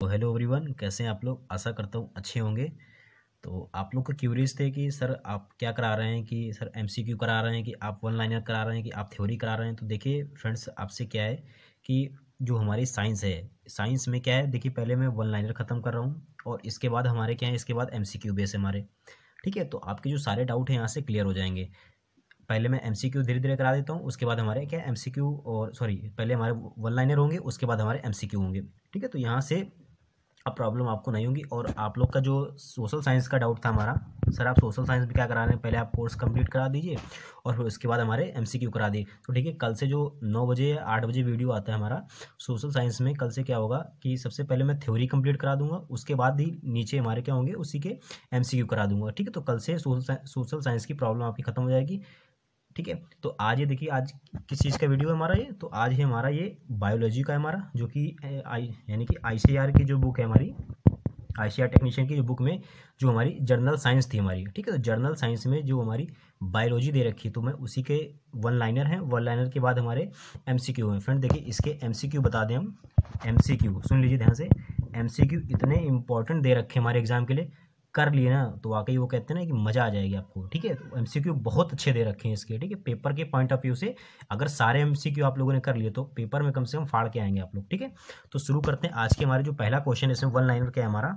तो hello everyone, कैसे हैं आप लोग। आशा करता हूँ अच्छे होंगे। तो आप लोग को क्यूरियस थे कि सर आप क्या करा रहे हैं, कि सर एमसीक्यू करा रहे हैं, कि आप वन लाइनर करा रहे हैं, कि आप थ्योरी करा रहे हैं। तो देखिए फ्रेंड्स, आपसे क्या है कि जो हमारी साइंस है, साइंस में क्या है, देखिए पहले मैं वन लाइनर ख़त्म कर रहा हूँ और इसके बाद हमारे क्या है, इसके बाद एमसीक्यू बेस है हमारे। ठीक है, तो आपके जो सारे डाउट हैं यहाँ से क्लियर हो जाएंगे। पहले मैं एमसीक्यू धीरे धीरे करा देता हूँ, उसके बाद हमारे क्या एमसीक्यू और सॉरी पहले हमारे वन लाइनर होंगे, उसके बाद हमारे एमसीक्यू होंगे। ठीक है, तो यहाँ से अब प्रॉब्लम आपको नहीं होगी। और आप लोग का जो सोशल साइंस का डाउट था हमारा, सर आप सोशल साइंस भी क्या करा रहे हैं, पहले आप कोर्स कंप्लीट करा दीजिए और फिर उसके बाद हमारे एमसीक्यू करा दिए। तो ठीक है, कल से जो 9 बजे या 8 बजे वीडियो आता है हमारा सोशल साइंस में, कल से क्या होगा कि सबसे पहले मैं थ्योरी कंप्लीट करा दूंगा, उसके बाद ही नीचे हमारे क्या होंगे उसी के एमसीक्यू करा दूंगा। ठीक है, तो कल से सोशल साइंस की प्रॉब्लम आपकी खत्म हो जाएगी। ठीक है, तो आज ये देखिए, आज किस चीज़ का वीडियो है हमारा ये, तो आज है हमारा ये बायोलॉजी का है हमारा, जो कि यानी कि आईसीआर की जो बुक है हमारी, आईसीआर टेक्नीशियन की जो बुक में जो हमारी जर्नल साइंस थी हमारी। ठीक है, तो जर्नल साइंस में जो हमारी बायोलॉजी दे रखी है, तो मैं उसी के वन लाइनर हैं, वन लाइनर के बाद हमारे एमसीक्यू हैं। फ्रेंड देखिए, इसके एमसीक्यू बता दें हम। एमसीक्यू सुन लीजिए ध्यान से, एमसीक्यू इतने इंपॉर्टेंट दे रखे हमारे एग्जाम के लिए, कर लिए ना तो वाकई वो कहते हैं ना कि मज़ा आ जाएगी आपको। ठीक है, तो एमसीक्यू बहुत अच्छे दे रखे हैं इसके। ठीक है, पेपर के पॉइंट ऑफ व्यू से अगर सारे एमसीक्यू आप लोगों ने कर लिए तो पेपर में कम से कम फाड़ के आएंगे आप लोग। ठीक है, तो शुरू करते हैं आज के हमारे जो पहला क्वेश्चन है, इसमें वन लाइनर क्या है हमारा।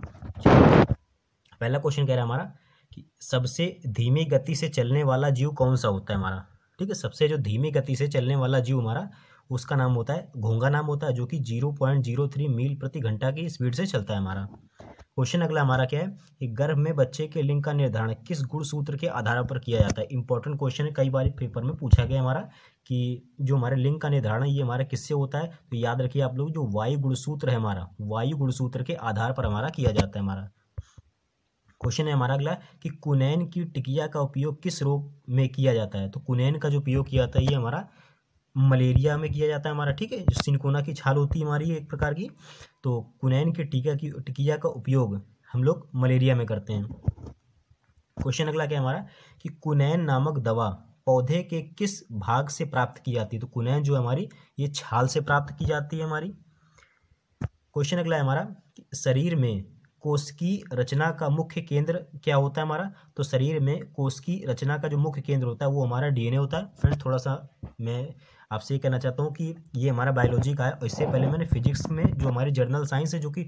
पहला क्वेश्चन कह रहा है हमारा कि सबसे धीमी गति से चलने वाला जीव कौन सा होता है हमारा। ठीक है, सबसे जो धीमी गति से चलने वाला जीव हमारा, उसका नाम होता है घोंघा नाम होता है, जो कि 0.03 मील प्रति घंटा की स्पीड से चलता है हमारा। क्वेश्चन अगला हमारा क्या है कि गर्भ में बच्चे के लिंग का निर्धारण किस गुणसूत्र के आधार पर किया जाता है। इंपॉर्टेंट क्वेश्चन है, कई बार पेपर में पूछा गया हमारा कि जो हमारे लिंग का निर्धारण ये हमारा किससे होता है। तो याद रखिए आप लोग, जो वायु गुणसूत्र है हमारा, वायु गुणसूत्र के आधार पर हमारा किया जाता है हमारा। क्वेश्चन है हमारा अगला कि कुनैन की टिकिया का उपयोग किस रोग में किया जाता है। तो कुनैन का जो उपयोग किया जाता है ये हमारा मलेरिया में किया जाता है हमारा। ठीक है, जो सिनकोना की छाल होती है हमारी एक प्रकार की, तो कुनैन की टिकिया का उपयोग हम लोग मलेरिया में करते हैं। क्वेश्चन अगला क्या है हमारा कि कुनैन नामक दवा पौधे के किस भाग से प्राप्त की जाती है। तो कुनैन जो हमारी ये छाल से प्राप्त की जाती है हमारी। क्वेश्चन अगला है हमारा कि शरीर में कोशिकी रचना का मुख्य केंद्र क्या होता है हमारा। तो शरीर में कोशिकी रचना का जो मुख्य केंद्र होता है वो हमारा डीएनए होता है। फ्रेंड्स थोड़ा सा मैं आपसे ये कहना चाहता हूँ कि ये हमारा बायोलॉजी का है, और इससे पहले मैंने फिजिक्स में जो हमारी जर्नल साइंस है, जो कि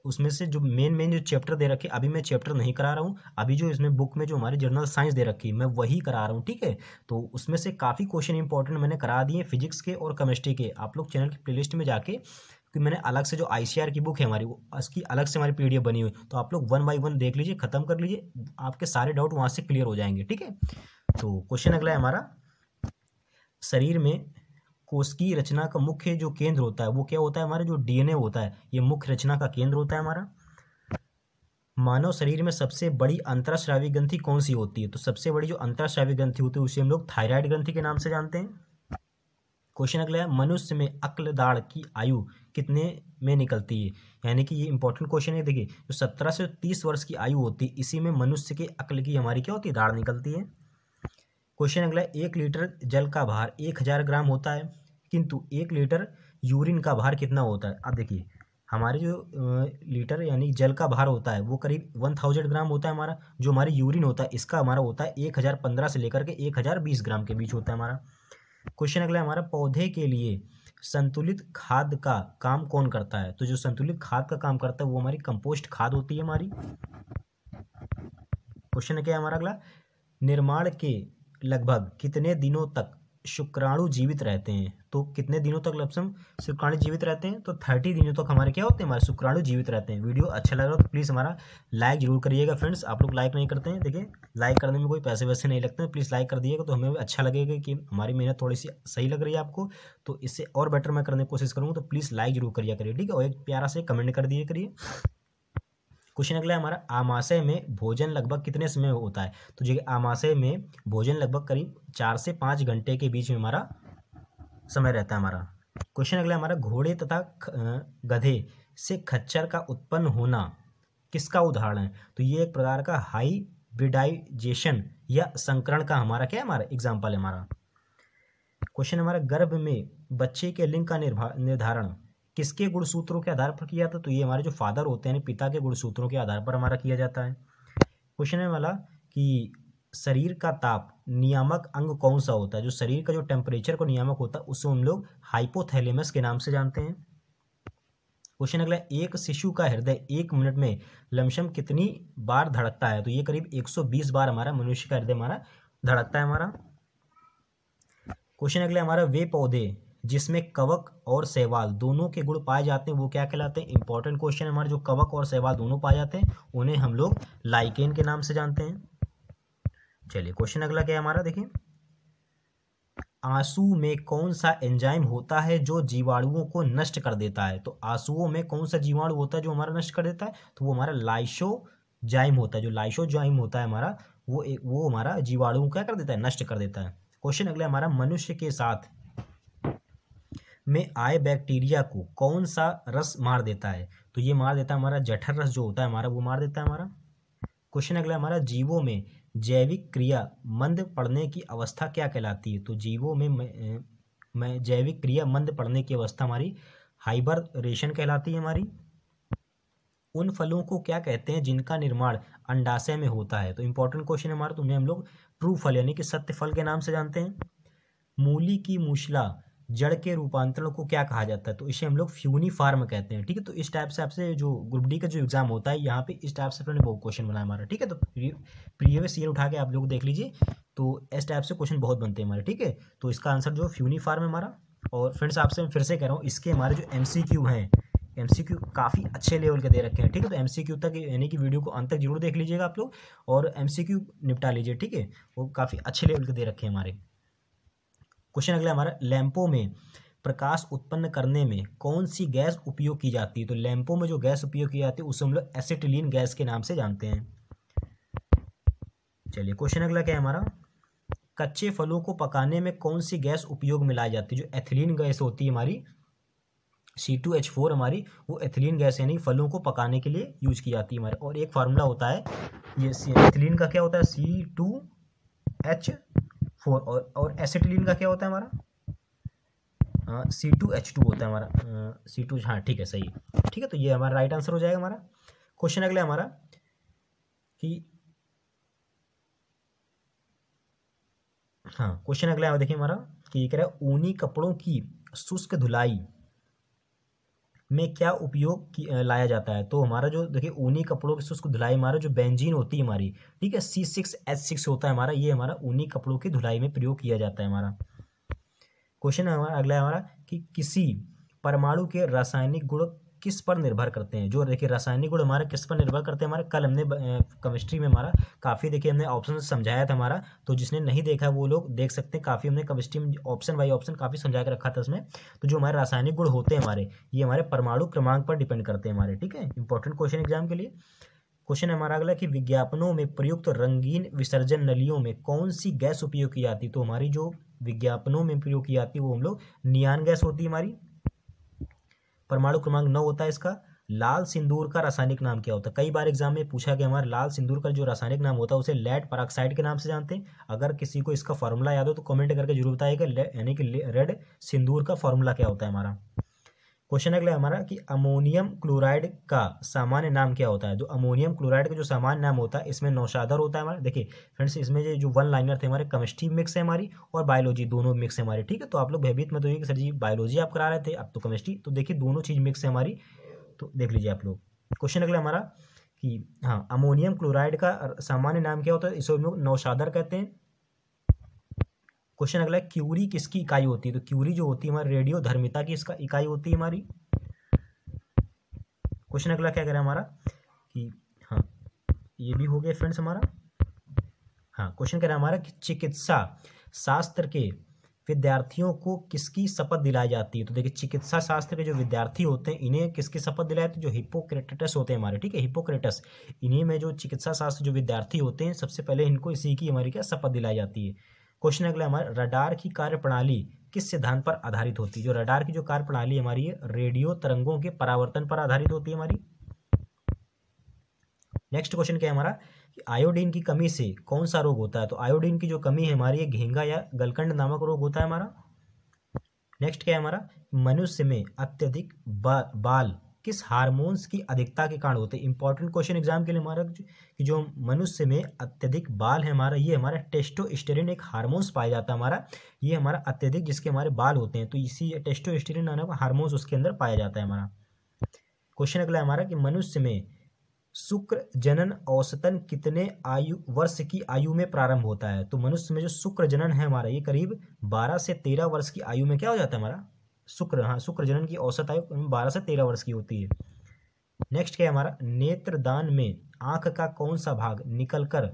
उसमें से जो मेन जो चैप्टर दे रखे, अभी मैं चैप्टर नहीं करा रहा हूँ, अभी जो इसमें बुक में जो हमारी जर्नल साइंस दे रखी है मैं वही करा रहा हूँ। ठीक है, तो उसमें से काफ़ी क्वेश्चन इंपॉर्टेंट मैंने करा दिए फिजिक्स के और केमिस्ट्री के। आप लोग चैनल की प्लेलिस्ट में जाके, कि मैंने अलग से जो आईसीआर की बुक है हमारी, वो उसकी अलग से हमारी पीडीएफ बनी हुई, तो आप लोग वन बाय वन देख लीजिए, खत्म कर लीजिए, आपके सारे डाउट वहां से क्लियर हो जाएंगे। ठीक है, तो क्वेश्चन अगला है हमारा, शरीर में कोशिकीय रचना का मुख्य जो केंद्र होता है वो क्या होता है हमारे, जो डीएनए होता है ये मुख्य रचना का केंद्र होता है हमारा। मानव शरीर में सबसे बड़ी अंतरस्रावी ग्रंथि कौन सी होती है। तो सबसे बड़ी जो अंतरस्रावी ग्रंथि होती है उसे हम लोग थायराइड ग्रंथि के नाम से जानते हैं। क्वेश्चन अगला है, मनुष्य में अक्ल दाढ़ की आयु कितने में निकलती है। यानी कि ये इंपॉर्टेंट क्वेश्चन है। देखिए, जो 17 से 30 वर्ष की आयु होती है इसी में मनुष्य के अक्ल की हमारी क्या होती है, दाढ़ निकलती है। क्वेश्चन अगला है, 1 लीटर जल का भार 1000 ग्राम होता है, किंतु 1 लीटर यूरिन का भार कितना होता है। अब देखिए, हमारे जो लीटर यानी जल का भार होता है वो करीब 1000 ग्राम होता है हमारा। जो हमारी यूरिन होता है इसका हमारा होता है 1015 से लेकर के 1020 ग्राम के बीच होता है हमारा। क्वेश्चन अगला हमारा, पौधे के लिए संतुलित खाद का काम कौन करता है। तो जो संतुलित खाद का काम करता है वो हमारी कंपोस्ट खाद होती है हमारी। क्वेश्चन क्या है हमारा अगला, निर्माण के लगभग कितने दिनों तक शुक्राणु जीवित रहते हैं। तो कितने दिनों तक लमसम शुक्राणु जीवित रहते हैं, तो 30 दिनों तक हमारे क्या होते हैं, हमारे शुक्राणु जीवित रहते हैं। वीडियो अच्छा लग रहा हो तो प्लीज़ हमारा लाइक जरूर करिएगा फ्रेंड्स। आप लोग लाइक नहीं करते हैं, देखिए लाइक करने में कोई पैसे वैसे नहीं लगते हैं, प्लीज़ लाइक कर दिएगा तो हमें भी अच्छा लगेगा कि हमारी मेहनत थोड़ी सी सही लग रही है आपको, तो इससे और बेटर मैं करने की कोशिश करूँगा। तो प्लीज़ लाइक जरूर करिए करिए, ठीक है, और एक प्यारा से कमेंट कर दिए करिए। क्वेश्चन अगला है हमारा, आमाशय में भोजन लगभग कितने समय होता है। तो जो आमाशय में भोजन लगभग करीब 4 से 5 घंटे के बीच में हमारा समय रहता है हमारा। क्वेश्चन अगला हमारा, घोड़े तथा गधे से खच्चर का उत्पन्न होना किसका उदाहरण है। तो ये एक प्रकार का हाइब्रिडाइजेशन या संकरण का हमारा क्या है, हमारा एग्जाम्पल है हमारा। क्वेश्चन हमारा, गर्भ में बच्चे के लिंग का निर्धारण किसके गुणसूत्रों के आधार पर किया जाता है? तो ये हमारे जो फादर होते हैं पिता के गुणसूत्रों के आधार पर हमारा किया जाता है। क्वेश्चन है वाला कि शरीर का ताप नियामक अंग कौन सा होता है? जो शरीर का जो टेम्परेचर को नियामक होता है उसको हम लोग हाइपोथैलेमस के नाम से जानते हैं। क्वेश्चन अगला, एक शिशु का हृदय 1 मिनट में लमसम कितनी बार धड़कता है? तो ये करीब 120 बार हमारा मनुष्य का हृदय हमारा धड़कता है हमारा। क्वेश्चन अगला हमारा, वे पौधे जिसमें कवक और शैवाल दोनों के गुण पाए जाते हैं वो क्या कहलाते हैं? इंपॉर्टेंट क्वेश्चन है हमारे। जो कवक और शैवाल दोनों पाए जाते हैं उन्हें हम लोग लाइकेन के नाम से जानते हैं। चलिए क्वेश्चन अगला क्या है हमारा, देखिए, आंसू में कौन सा एंजाइम होता है जो जीवाणुओं को नष्ट कर देता है? तो आंसुओं में कौन सा जीवाणु होता है जो हमारा नष्ट कर देता है? तो वो हमारा लाइसोजाइम होता है। जो लाइसोजाइम होता है हमारा वो हमारा जीवाणुओं क्या कर देता है? नष्ट कर देता है। क्वेश्चन अगला हमारा, मनुष्य के साथ में आए बैक्टीरिया को कौन सा रस मार देता है? तो ये मार देता है हमारा जठर रस जो होता है हमारा, वो मार देता है हमारा। क्वेश्चन अगला हमारा, जीवों में जैविक क्रिया मंद पड़ने की अवस्था क्या कहलाती है? तो जीवों में जैविक क्रिया मंद पड़ने की अवस्था हमारी हाइबरनेशन कहलाती है हमारी। उन फलों को क्या कहते हैं जिनका निर्माण अंडाशय में होता है? तो इंपॉर्टेंट क्वेश्चन है हमारा, तो उन्हें हम लोग ट्रू फल यानी कि सत्य फल के नाम से जानते हैं। मूली की मूसला जड़ के रूपांतरण को क्या कहा जाता है? तो इसे हम लोग फ्यूनिफार्म कहते हैं। ठीक है, तो इस टाइप से आपसे जो ग्रुप डी का जो एग्जाम होता है यहाँ पे इस टाइप से मैंने बहुत क्वेश्चन बनाया हमारा। ठीक है, तो प्रीवियस ईयर उठा के आप लोग देख लीजिए, तो इस टाइप से क्वेश्चन बहुत बनते हैं हमारे। ठीक है, तो इसका आंसर जो फ्यूनिफार्म है हमारा। और फ्रेंड्स आपसे मैं फिर से कह रहा हूँ, इसके हमारे जो MCQ हैं, MCQ काफ़ी अच्छे लेवल के दे रखे हैं। ठीक है, तो MCQ तक यानी कि वीडियो को अंत तक जरूर देख लीजिएगा आप लोग और MCQ निपटा लीजिए। ठीक है, वो काफ़ी अच्छे लेवल के दे रखे हैं हमारे। क्वेश्चन अगला हमारा, लैंपों में प्रकाश उत्पन्न करने में कौन सी गैस उपयोग की जाती है? तो लैंपों में जो गैस उपयोग की जाती है उसे हम लोग एसिटिलीन गैस के नाम से जानते हैं। चलिए क्वेश्चन अगला क्या है हमारा, कच्चे फलों को पकाने में कौन सी गैस उपयोग में लाई जाती है? जो एथिलीन गैस होती है हमारी C2H4 हमारी, वो एथिलीन गैस यानी फलों को पकाने के लिए यूज की जाती है हमारे। और एक फार्मूला होता है ये एथिलीन का क्या होता है? C2H4 और एसिटिलीन का क्या होता है हमारा? C2H2 होता है हमारा। C2, हाँ ठीक है, सही। ठीक है, तो ये हमारा राइट आंसर हो जाएगा हमारा। क्वेश्चन अगला हमारा कि हाँ, क्वेश्चन अगला देखिए हमारा कि ये कह रहा है, ऊनी कपड़ों की शुष्क धुलाई में क्या उपयोग लाया जाता है? तो हमारा जो देखिए ऊनी कपड़ों की शुष्क धुलाई हमारा जो बेंजीन होती है हमारी, ठीक है, C6H6 होता है हमारा, ये हमारा ऊनी कपड़ों की धुलाई में प्रयोग किया जाता है हमारा। क्वेश्चन हमारा अगला है हमारा कि किसी परमाणु के रासायनिक गुण किस पर निर्भर करते हैं? जो देखिए रासायनिक गुण हमारे किस पर निर्भर करते हैं हमारे, कल हमने केमिस्ट्री में हमारा काफ़ी देखिए हमने ऑप्शन समझाया था हमारा, तो जिसने नहीं देखा वो लोग देख सकते हैं। काफ़ी हमने केमिस्ट्री में ऑप्शन बाई ऑप्शन काफ़ी समझा के रखा था उसमें। तो जो हमारे रासायनिक गुण होते हैं हमारे, ये हमारे परमाणु क्रमांक पर डिपेंड करते हैं हमारे। ठीक है, इंपॉर्टेंट क्वेश्चन एग्जाम के लिए। क्वेश्चन हमारा अगला कि विज्ञापनों में प्रयुक्त रंगीन विसर्जन नलियों में कौन सी गैस उपयोग की जाती है? तो हमारी जो विज्ञापनों में प्रयोग की जाती है वो हम लोग नियान गैस होती है हमारी। परमाणु क्रमांक 9 होता है इसका। लाल सिंदूर का रासायनिक नाम क्या होता है? कई बार एग्जाम में पूछा गया हमारा लाल सिंदूर का जो रासायनिक नाम होता है उसे लेड परऑक्साइड के नाम से जानते हैं। अगर किसी को इसका फॉर्मूला याद हो तो कमेंट करके जरूर बताइएगा, यानी कि रेड सिंदूर का फॉर्मूला क्या होता है हमारा। क्वेश्चन अगला हमारा कि अमोनियम क्लोराइड का सामान्य नाम क्या होता है? जो अमोनियम क्लोराइड का जो सामान्य नाम होता है इसमें नौशादर होता है हमारा। देखिए फ्रेंड्स, इसमें जो वन लाइनर थे हमारे, केमिस्ट्री मिक्स है हमारी और बायोलॉजी दोनों मिक्स है हमारी। ठीक है, तो आप लोग भयभीत मत होइए कि सर जी बायोलॉजी आप करा रहे थे अब तो केमिस्ट्री, तो देखिए दोनों चीज़ मिक्स है हमारी, तो देख लीजिए आप लोग। क्वेश्चन अगला हमारा कि हाँ, अमोनियम क्लोराइड का सामान्य नाम क्या होता है? इसे हम लोग नौशादर कहते हैं। क्वेश्चन अगला है, क्यूरी किसकी इकाई होती है? तो क्यूरी जो होती है हमारी रेडियो धर्मिता की इसका इकाई होती है हमारी। क्वेश्चन अगला क्या कह रहा है हमारा कि हाँ, ये भी हो गया फ्रेंड्स हमारा। हाँ, क्वेश्चन कह रहा है हमारा कि चिकित्सा शास्त्र के विद्यार्थियों को किसकी शपथ दिलाई जाती है? तो देखिए चिकित्सा शास्त्र के जो विद्यार्थी होते हैं इन्हें किसकी शपथ दिलाई जाती है? जो हिप्पोक्रेटस होते हैं हमारे, ठीक है, हिप्पोक्रेटस, इन्हीं में जो चिकित्सा शास्त्र जो विद्यार्थी होते हैं सबसे पहले इनको इसी की हमारी क्या शपथ दिलाई जाती है। क्वेश्चन अगला हमारा, रडार की कार्यप्रणाली किस सिद्धांत पर आधारित होती है? जो रडार की जो कार्यप्रणाली हमारी है रेडियो तरंगों के परावर्तन पर आधारित होती है हमारी। नेक्स्ट क्वेश्चन क्या है हमारा कि आयोडीन की कमी से कौन सा रोग होता है? तो आयोडीन की जो कमी है हमारी, घेंगा या गलकंड नामक रोग होता है हमारा। नेक्स्ट क्या है हमारा, मनुष्य में अत्यधिक बाल किस हार्मोन्स की अधिकता के कारण होते हैं। इंपॉर्टेंट क्वेश्चन एग्जाम के लिए हमारा कि जो मनुष्य में अत्यधिक बाल है हमारा, ये हमारा टेस्टोस्टेरोन एक हार्मोन्स पाया जाता है हमारा, ये हमारा अत्यधिक जिसके हमारे बाल होते हैं, तो इसी टेस्टोस्टेरोन नामक हार्मोन्स उसके अंदर पाया जाता है हमारा। क्वेश्चन अगला हमारा कि मनुष्य में शुक्र जनन औसतन कितने वर्ष की आयु में प्रारंभ होता है। तो मनुष्य में जो शुक्र जनन है हमारा, ये करीब 12 से 13 वर्ष की आयु में क्या हो जाता है हमारा, शुक्र जनन की औसत आयु 12 से 13 वर्ष की होती है। नेक्स्ट क्या है हमारा, नेत्रदान में आंख का कौन सा भाग निकलकर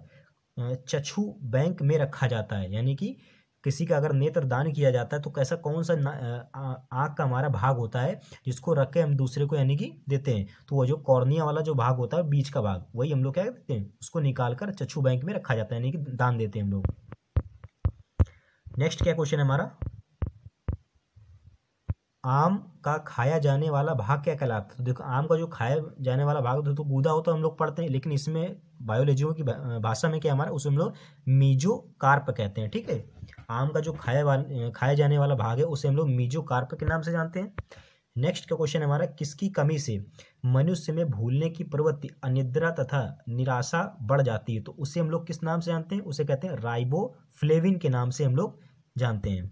चक्षु बैंक में रखा जाता है। यानी कि किसी का अगर नेत्र दान किया जाता है तो कैसा कौन सा आंख का हमारा भाग होता है जिसको रख के हम दूसरे को यानी कि देते हैं, तो वो जो कॉर्निया वाला जो भाग होता है बीच का भाग, वही हम लोग क्या करते हैं, उसको निकाल कर चक्षु बैंक में रखा जाता है, यानी कि दान देते हैं हम लोग। नेक्स्ट क्या क्वेश्चन है हमारा, आम का खाया जाने वाला भाग क्या कहलाता है। तो देखो आम का जो खाया जाने वाला भाग तो गूदा होता है हम लोग पढ़ते हैं, लेकिन इसमें बायोलॉजियों की भाषा में क्या हमारा, उसे हम लोग मीजोकार्प कहते हैं। ठीक है, आम का जो खाया जाने वाला भाग है उसे हम लोग मीजोकार्प के नाम से जानते हैं। नेक्स्ट का क्वेश्चन हमारा, किसकी कमी से मनुष्य में भूलने की प्रवृत्ति, अनिद्रा तथा निराशा बढ़ जाती है। तो उसे हम लोग किस नाम से जानते हैं, उसे कहते हैं राइबोफ्लेविन के नाम से हम लोग जानते हैं।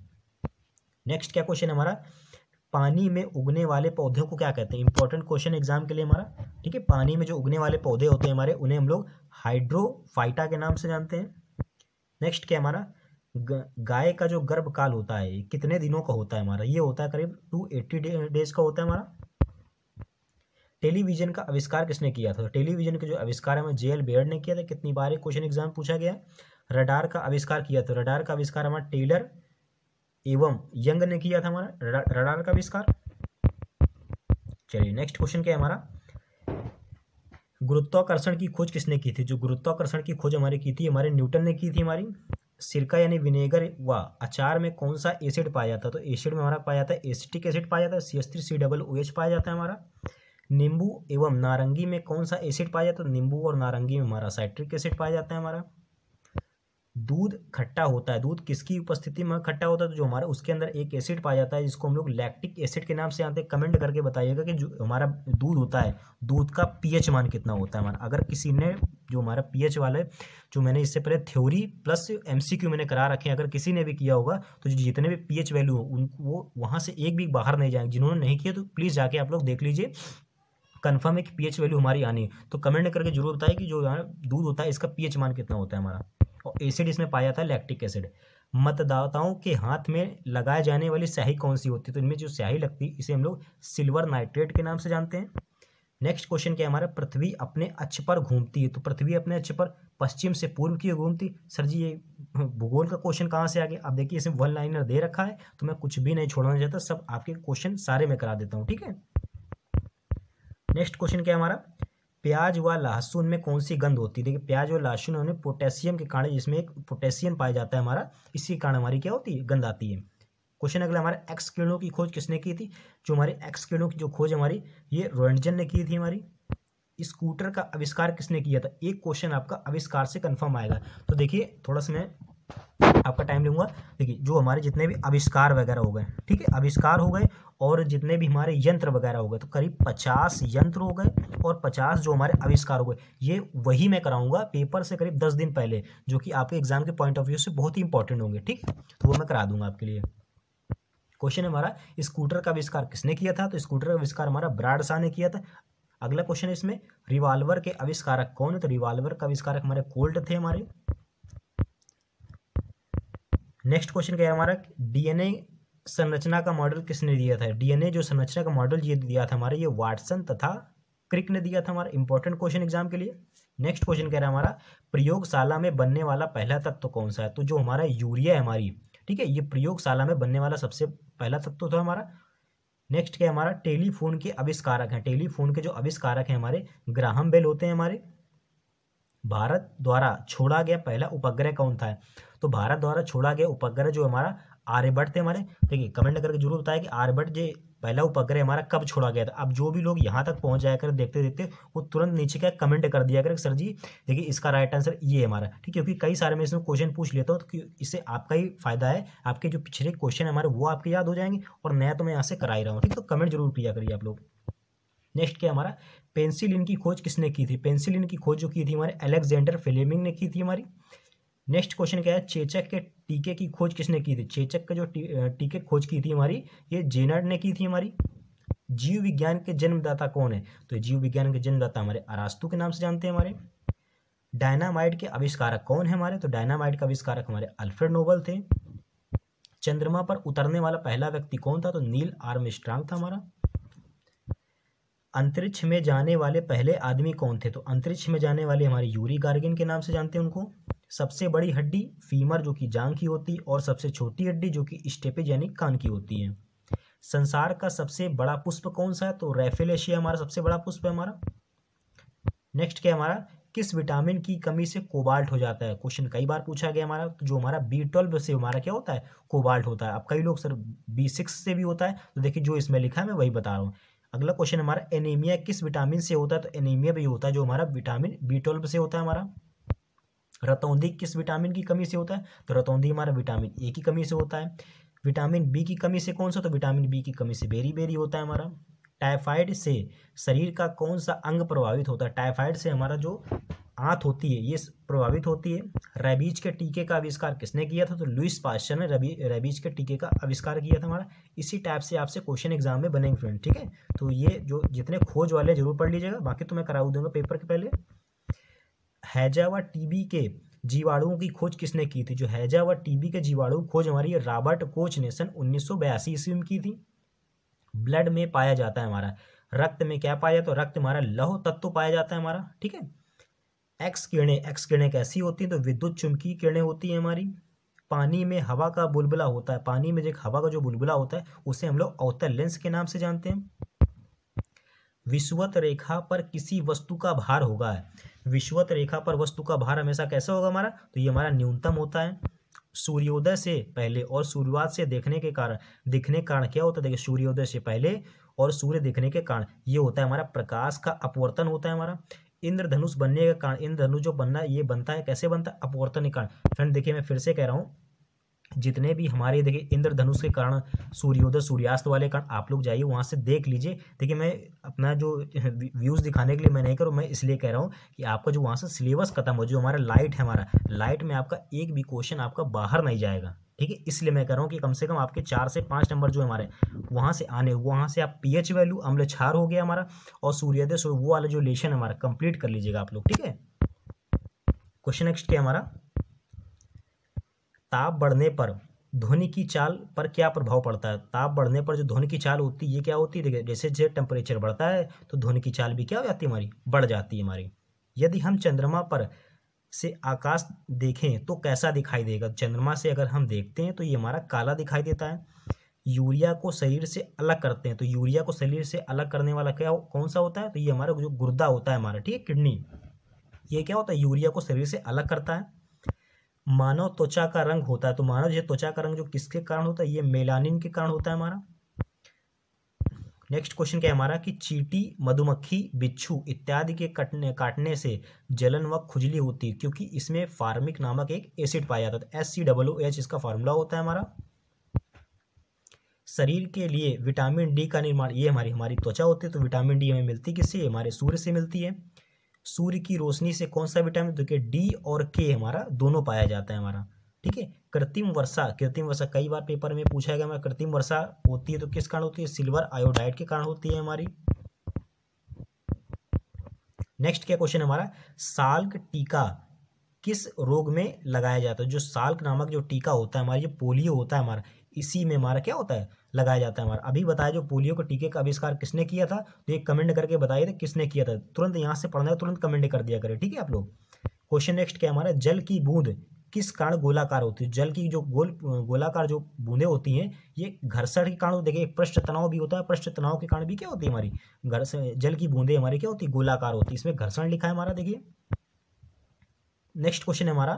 नेक्स्ट क्या क्वेश्चन हमारा, पानी में उगने वाले पौधों को क्या कहते हैं। इंपॉर्टेंट क्वेश्चन एग्जाम के लिए हमारा। ठीक है, पानी में जो उगने वाले पौधे होते हैं हमारे, उन्हें हम लोग हाइड्रोफाइटा के नाम से जानते हैं। नेक्स्ट क्या हमारा, गाय का जो गर्भकाल होता है कितने दिनों का होता है हमारा, ये होता है करीब 280 डेज का होता है हमारा। टेलीविजन का आविष्कार किसने किया था। टेलीविजन का जो आविष्कार है जे.एल. बेयर ने किया था। कितनी बार क्वेश्चन एग्जाम पूछा गया। रडार का आविष्कार किया था, रडार का आविष्कार हमारा टेलर एवं यंग ने किया था हमारा रडार का आविष्कार। चलिए नेक्स्ट क्वेश्चन क्या है हमारा, गुरुत्वाकर्षण की खोज किसने की थी। जो गुरुत्वाकर्षण की खोज हमारी की थी हमारे न्यूटन ने की थी हमारी। सिरका यानी विनेगर व अचार में कौन सा एसिड पाया जाता है। तो एसिड में हमारा पाया जाता है एसिटिक एसिड पाया जाता है, CH3COOH पाया जाता है हमारा। नींबू एवं नारंगी में कौन सा एसिड पाया जाता है। नींबू और नारंगी में हमारा साइट्रिक एसिड पाया जाता है हमारा। दूध खट्टा होता है, दूध किसकी उपस्थिति में खट्टा होता है। तो जो हमारा उसके अंदर एक एसिड पाया जाता है जिसको हम लोग लैक्टिक एसिड के नाम से जानते हैं। कमेंट करके बताइएगा कि जो हमारा दूध होता है, दूध का पीएच मान कितना होता है हमारा। अगर किसी ने जो हमारा पीएच वाले, जो मैंने इससे पहले थ्योरी प्लस MCQ मैंने करा रखे हैं, अगर किसी ने भी किया होगा तो जितने भी पीएच वैल्यू हो वो वहाँ से एक भी बाहर नहीं जाएंगे। जिन्होंने नहीं किया तो प्लीज़ जाके आप लोग देख लीजिए, कन्फर्म है कि पीएच वैल्यू हमारी आनी है। तो कमेंट करके जरूर बताइए कि जो दूध होता है इसका पीएच मान कितना होता है हमारा। और एसिड इसमें पाया जाता है लैक्टिक एसिड। मतदाताओं के हाथ में लगाए जाने वाली स्याही कौन सी होती है। तो इनमें जो स्याही लगती है इसे हम लोग सिल्वर नाइट्रेट के नाम से जानते हैं। नेक्स्ट क्वेश्चन क्या है हमारा, पृथ्वी अपने अक्ष पर घूमती है। तो पृथ्वी अपने अक्ष पर पश्चिम से पूर्व की ओर घूमती। सर जी ये भूगोल का क्वेश्चन कहाँ से आ गया। अब देखिए इसमें वन लाइनर दे रखा है तो मैं कुछ भी नहीं छोड़ना चाहता, सब आपके क्वेश्चन सारे मैं करा देता हूँ। ठीक है, नेक्स्ट क्वेश्चन क्या है हमारा, प्याज व लहसुन में कौन सी गंध होती है। देखिए प्याज और लहसुन में पोटेशियम के कारण, जिसमें एक पोटेशियम पाया जाता है हमारा, इसी कारण हमारी क्या होती है, गंध आती है। क्वेश्चन अगला हमारा, एक्स किरणों की खोज किसने की थी। जो हमारे एक्स किरणों की जो खोज हमारी, ये रोएंटगन ने की थी हमारी। स्कूटर का आविष्कार किसने किया था। एक क्वेश्चन आपका आविष्कार से कंफर्म आएगा। तो देखिए थोड़ा सा मैं आपका टाइम लूंगा। देखिए जो हमारे जितने भी आविष्कार वगैरह हो गए, ठीक है, आविष्कार हो गए और जितने भी हमारे यंत्र वगैरह हो गए, तो करीब 50 यंत्र हो गए और 50 जो हमारे आविष्कार हो गए। ये वही मैं कराऊंगा पेपर से करीब 10 दिन पहले, जो कि आपके एग्जाम के पॉइंट ऑफ व्यू से बहुत ही इंपॉर्टेंट होंगे। ठीक है, तो वो मैं करा दूंगा आपके लिए। क्वेश्चन हमारा, स्कूटर का आविष्कार किसने किया था। तो स्कूटर का आविष्कार हमारा ब्राड शाह ने किया था। अगला क्वेश्चन है इसमें, रिवॉल्वर के आविष्कारक कौन है। तो रिवॉल्वर का आविष्कारक हमारे कोल्ट थे हमारे। नेक्स्ट क्वेश्चन क्या है हमारा, डीएनए संरचना का मॉडल किसने दिया था। डीएनए जो संरचना का मॉडल ये दिया था हमारे, ये वाटसन तथा क्रिक ने दिया था हमारा। इंपॉर्टेंट क्वेश्चन एग्जाम के लिए। नेक्स्ट क्वेश्चन कह रहा है हमारा, प्रयोगशाला में बनने वाला पहला तत्व कौन सा है। तो जो हमारा यूरिया है हमारी, ठीक है, ये प्रयोगशाला में बनने वाला सबसे पहला तत्व था हमारा। नेक्स्ट क्या है हमारा, टेलीफोन के आविष्कारक हैं। टेलीफोन के जो आविष्कारक हैं हमारे ग्राहम बेल होते हैं हमारे। भारत द्वारा छोड़ा गया पहला उपग्रह कौन था। तो भारत द्वारा छोड़ा गया उपग्रह जो हमारा आर्यभट्ट थे हमारे। देखिए कमेंट करके जरूर बताया कि आर्यभट्ट जे पहला उपग्रह हमारा कब छोड़ा गया था। अब जो भी लोग यहाँ तक पहुंच जाया कर देखते देखते वो तुरंत नीचे क्या कमेंट कर दिया करें सर जी देखिए इसका राइट आंसर ये है हमारा, ठीक है। क्योंकि कई सारे मैं इसमें क्वेश्चन पूछ लेता हूँ तो इससे आपका ही फायदा है, आपके जो पिछले क्वेश्चन है हमारे वो आपके याद हो जाएंगे और नया तो मैं यहाँ से करा ही रहा हूँ, ठीक। तो कमेंट जरूर किया करिए आप लोग। नेक्स्ट क्या हमारा, पेंसिलिन की खोज किसने की थी। पेंसिलिन की खोज जो की थी हमारे अलेक्जेंडर फ्लेमिंग ने की थी हमारी। नेक्स्ट क्वेश्चन क्या है, चेचक के टीके की खोज किसने की थी। चेचक के जो टीके खोज की थी हमारी ये जेनर्ड ने की थी हमारी। जीव विज्ञान के जन्मदाता कौन है, तो जीव विज्ञान के जन्मदाता हमारे अरास्तु के नाम से जानते हैं हमारे। डायनामाइट के आविष्कारक कौन है हमारे, तो डायनामाइट का आविष्कारक हमारे अल्फ्रेड नोबल थे। चंद्रमा पर उतरने वाला पहला व्यक्ति कौन था, तो नील आर्मस्ट्रांग था हमारा। अंतरिक्ष में जाने वाले पहले आदमी कौन थे, तो अंतरिक्ष में जाने वाले हमारे यूरी गार्गिन के नाम से जानते हैं उनको। सबसे बड़ी हड्डी फीमर जो कि जांग की होती है, और सबसे छोटी हड्डी जो कि स्टेपेज यानी कान की होती है। संसार का सबसे बड़ा पुष्प कौन सा है, तो रैफेलेशिया हमारा सबसे बड़ा पुष्प है हमारा। नेक्स्ट क्या हमारा, किस विटामिन की कमी से कोबाल्ट हो जाता है। क्वेश्चन कई बार पूछा गया हमारा, तो जो हमारा B12 से हमारा क्या होता है, कोबाल्ट होता है। अब कई लोग सर B6 से भी होता है, तो देखिए जो इसमें लिखा है मैं वही बता रहा हूँ। अगला क्वेश्चन हमारा, एनीमिया किस विटामिन से होता है, तो एनीमिया भी होता है जो हमारा विटामिन B12 से होता है हमारा। रतौंधी किस विटामिन की कमी से होता है, तो रतौंधी हमारा विटामिन ए की कमी से होता है। विटामिन बी की कमी से कौन सा, तो विटामिन बी की कमी से बेरी बेरी होता है हमारा। टाइफाइड से शरीर का कौन सा अंग प्रभावित होता है। टाइफाइड से हमारा जो आंत होती है ये प्रभावित होती है। रेबीज के टीके का आविष्कार किसने किया था, तो लुईस पास्चर ने रेबीज के टीके का आविष्कार किया था हमारा। इसी टाइप से आपसे क्वेश्चन एग्जाम में बनेंगे फ्रेंड, ठीक है। तो ये जो जितने खोज वाले जरूर पढ़ लीजिएगा, बाकी तो मैं करा दूंगा पेपर के पहले। हैजा व टीबी के जीवाणुओं की खोज किसने की थी। जो हैजा व टीबी के जीवाणु खोज हमारी रॉबर्ट कोच ने सन 1982 ईस्वी में की थी। ब्लड में पाया जाता है हमारा, रक्त में क्या पाया, तो रक्त हमारा लौह तत्व पाया जाता है हमारा, ठीक है। एक्स किरणें कैसी होती हैं, तो विद्युत चुंबकीय किरणें होती हैं हमारी। पानी में हवा का बुलबुला होता है, पानी में जो हवा का जो बुलबुला होता है उसे हम लोग अवतल लेंस के नाम से जानते हैं। विषुवत रेखा पर किसी वस्तु का भार होगा, विषुवत रेखा पर वस्तु का भार हमेशा कैसा होगा हमारा, तो ये हमारा न्यूनतम होता है। सूर्योदय से पहले और सूर्यास्त से दिखने के कारण क्या होता है, देखिए सूर्योदय से पहले और सूर्य दिखने के कारण ये होता है हमारा प्रकाश का अपवर्तन होता है हमारा। इंद्रधनुष बनने के कारण, इंद्रधनुष जो बनना है ये बनता है कैसे बनता है, अपवर्तन के कारण। फ्रेंड देखिए मैं फिर से कह रहा हूँ, जितने भी हमारे देखिए इंद्रधनुष के कारण, सूर्योदय सूर्यास्त वाले कारण आप लोग जाइए वहाँ से देख लीजिए। देखिए मैं अपना जो व्यूज़ दिखाने के लिए मैं नहीं करूँ, मैं इसलिए कह रहा हूँ कि आपका जो वहाँ से सिलेबस खत्म हो, जो हमारा लाइट है हमारा लाइट में आपका एक भी क्वेश्चन आपका बाहर नहीं जाएगा, ठीक है। इसलिए मैं कह रहा हूँ कि कम से कम आपके 4 से 5 नंबर जो हमारे वहाँ से आने, वहाँ से आप पीएच वैल्यू अम्ल क्षार हो गया हमारा, और सूर्योदय वो वाला जो लेशन हमारा कंप्लीट कर लीजिएगा आप लोग, ठीक है। क्वेश्चन नेक्स्ट क्या हमारा, ताप बढ़ने पर ध्वनि की चाल पर क्या प्रभाव पड़ता है। ताप बढ़ने पर जो ध्वनि की चाल होती है ये क्या होती है, देखिए जैसे जैसे टेम्परेचर बढ़ता है तो ध्वनि की चाल भी क्या हो जाती है हमारी, बढ़ जाती है हमारी। यदि हम चंद्रमा पर से आकाश देखें तो कैसा दिखाई देगा। चंद्रमा से अगर हम देखते हैं तो ये हमारा काला दिखाई देता है। यूरिया को शरीर से अलग करते हैं, तो यूरिया को शरीर से अलग करने वाला क्या कौन सा होता है, तो ये हमारा जो गुर्दा होता है हमारा, ठीक है, किडनी, ये क्या होता है यूरिया को शरीर से अलग करता है। मानव त्वचा का रंग होता है, तो मानव जो त्वचा का रंग जो किसके कारण होता है, ये मेलानिन के कारण होता है हमारा। नेक्स्ट क्वेश्चन क्या है हमारा, कि चींटी, मधुमक्खी, बिच्छू इत्यादि के काटने से जलन व खुजली होती है, क्योंकि इसमें फार्मिक नामक एक एसिड पाया जाता है, SCOOH इसका फार्मूला होता है हमारा। शरीर के लिए विटामिन डी का निर्माण, ये हमारी त्वचा होती है, तो विटामिन डी हमें मिलती किससे, हमारे सूर्य से मिलती है। सूर्य की रोशनी से कौन सा विटामिन, तो डी और के हमारा दोनों पाया जाता है हमारा, ठीक है। कृत्रिम वर्षा कई बार पेपर में पूछा गया हमारा, कृत्रिम वर्षा होती है तो किस कारण होती है, सिल्वर आयोडाइड के कारण होती है हमारी। नेक्स्ट क्या क्वेश्चन हमारा, साल्क टीका किस रोग में लगाया जाता है। जो साल्क नामक जो टीका होता है हमारा, जो पोलियो होता है हमारा, इसी में हमारा क्या होता है, लगाया जाता है हमारा। अभी बताया जो पोलियो के टीके का आविष्कार किसने किया था, तो एक कमेंट करके बताइए थे किसने किया था। तुरंत यहाँ से पढ़ना है, तुरंत कमेंट कर दिया करें, ठीक है आप लोग। क्वेश्चन नेक्स्ट क्या हमारा, जल की बूंद किस कारण गोलाकार होती है। जल की जो गोलाकार जो बूंदें होती हैं ये घर्षण के कारण, देखिए पृष्ठ तनाव भी होता है, पृष्ठ तनाव के कारण भी क्या होती है हमारी घर्षण, जल की बूंदें हमारी क्या होती है, गोलाकार होती है, इसमें घर्षण लिखा है हमारा। देखिए नेक्स्ट क्वेश्चन है हमारा,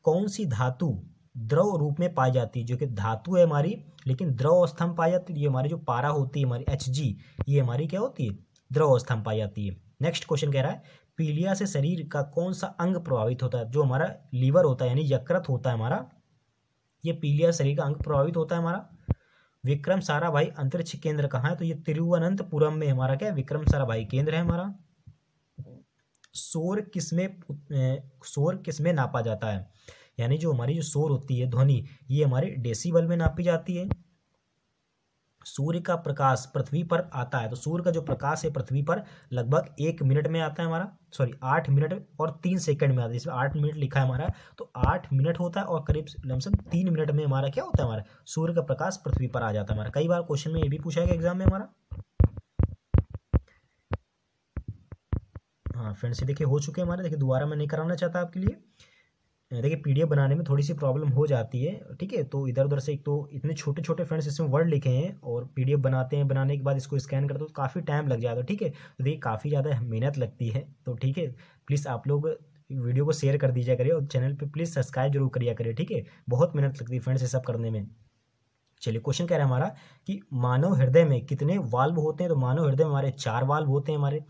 कौन सी धातु द्रव रूप में पाई जाती है, जो कि धातु है हमारी, लेकिन द्रव अवस्था में पाई जाती है। ये हमारी जो पारा होती है हमारी Hg, ये हमारी क्या होती है, द्रव अवस्था में पाई जाती है। नेक्स्ट क्वेश्चन कह रहा है पीलिया से शरीर का कौन सा अंग प्रभावित होता है। जो हमारा लीवर होता है यानी यकृत होता है हमारा, ये पीलिया शरीर का अंग प्रभावित होता है हमारा। विक्रम साराभाई अंतरिक्ष केंद्र कहाँ है, तो ये तिरुवनंतपुरम में हमारा क्या है, विक्रम साराभाई केंद्र है हमारा। शोर किसमें नापा जाता है, यानी जो हमारी जो शोर होती है ध्वनि, ये हमारे डेसिबल में नापी जाती है। सूर्य का प्रकाश पृथ्वी पर आता है, तो सूर्य का जो प्रकाश है पृथ्वी पर लगभग 1 मिनट में आता है हमारा, सॉरी 8 मिनट और 3 सेकंड में आता है। इसमें 8 मिनट लिखा है हमारा, तो 8 मिनट होता है और करीब लमसम 3 मिनट में हमारा क्या होता है, हमारा सूर्य का प्रकाश पृथ्वी पर आ जाता है हमारा। कई बार क्वेश्चन में ये भी पूछा गया एग्जाम में हमारा। हाँ फ्रेंड्स, ये देखिए हो चुके हैं हमारे, देखिए दोबारा मैं नहीं कराना चाहता आपके लिए। देखिए पीडीएफ बनाने में थोड़ी सी प्रॉब्लम हो जाती है, ठीक है। तो इधर उधर से एक तो इतने छोटे छोटे फ्रेंड्स इसमें वर्ड लिखे हैं, और पीडीएफ बनाते हैं, बनाने के बाद इसको स्कैन करते हो तो काफ़ी टाइम लग जाता है, ठीक है। तो देखिए काफ़ी ज़्यादा मेहनत लगती है, तो ठीक है प्लीज़ आप लोग वीडियो को शेयर कर दीजिए करिए, और चैनल पर प्लीज़ सब्सक्राइब जरूर करिए करिए, ठीक है। बहुत मेहनत लगती है फ्रेंड्स ये सब करने में। चलिए क्वेश्चन कह रहा है हमारा कि मानव हृदय में कितने वाल्व होते हैं, तो मानव हृदय में हमारे 4 वाल्व होते हैं हमारे।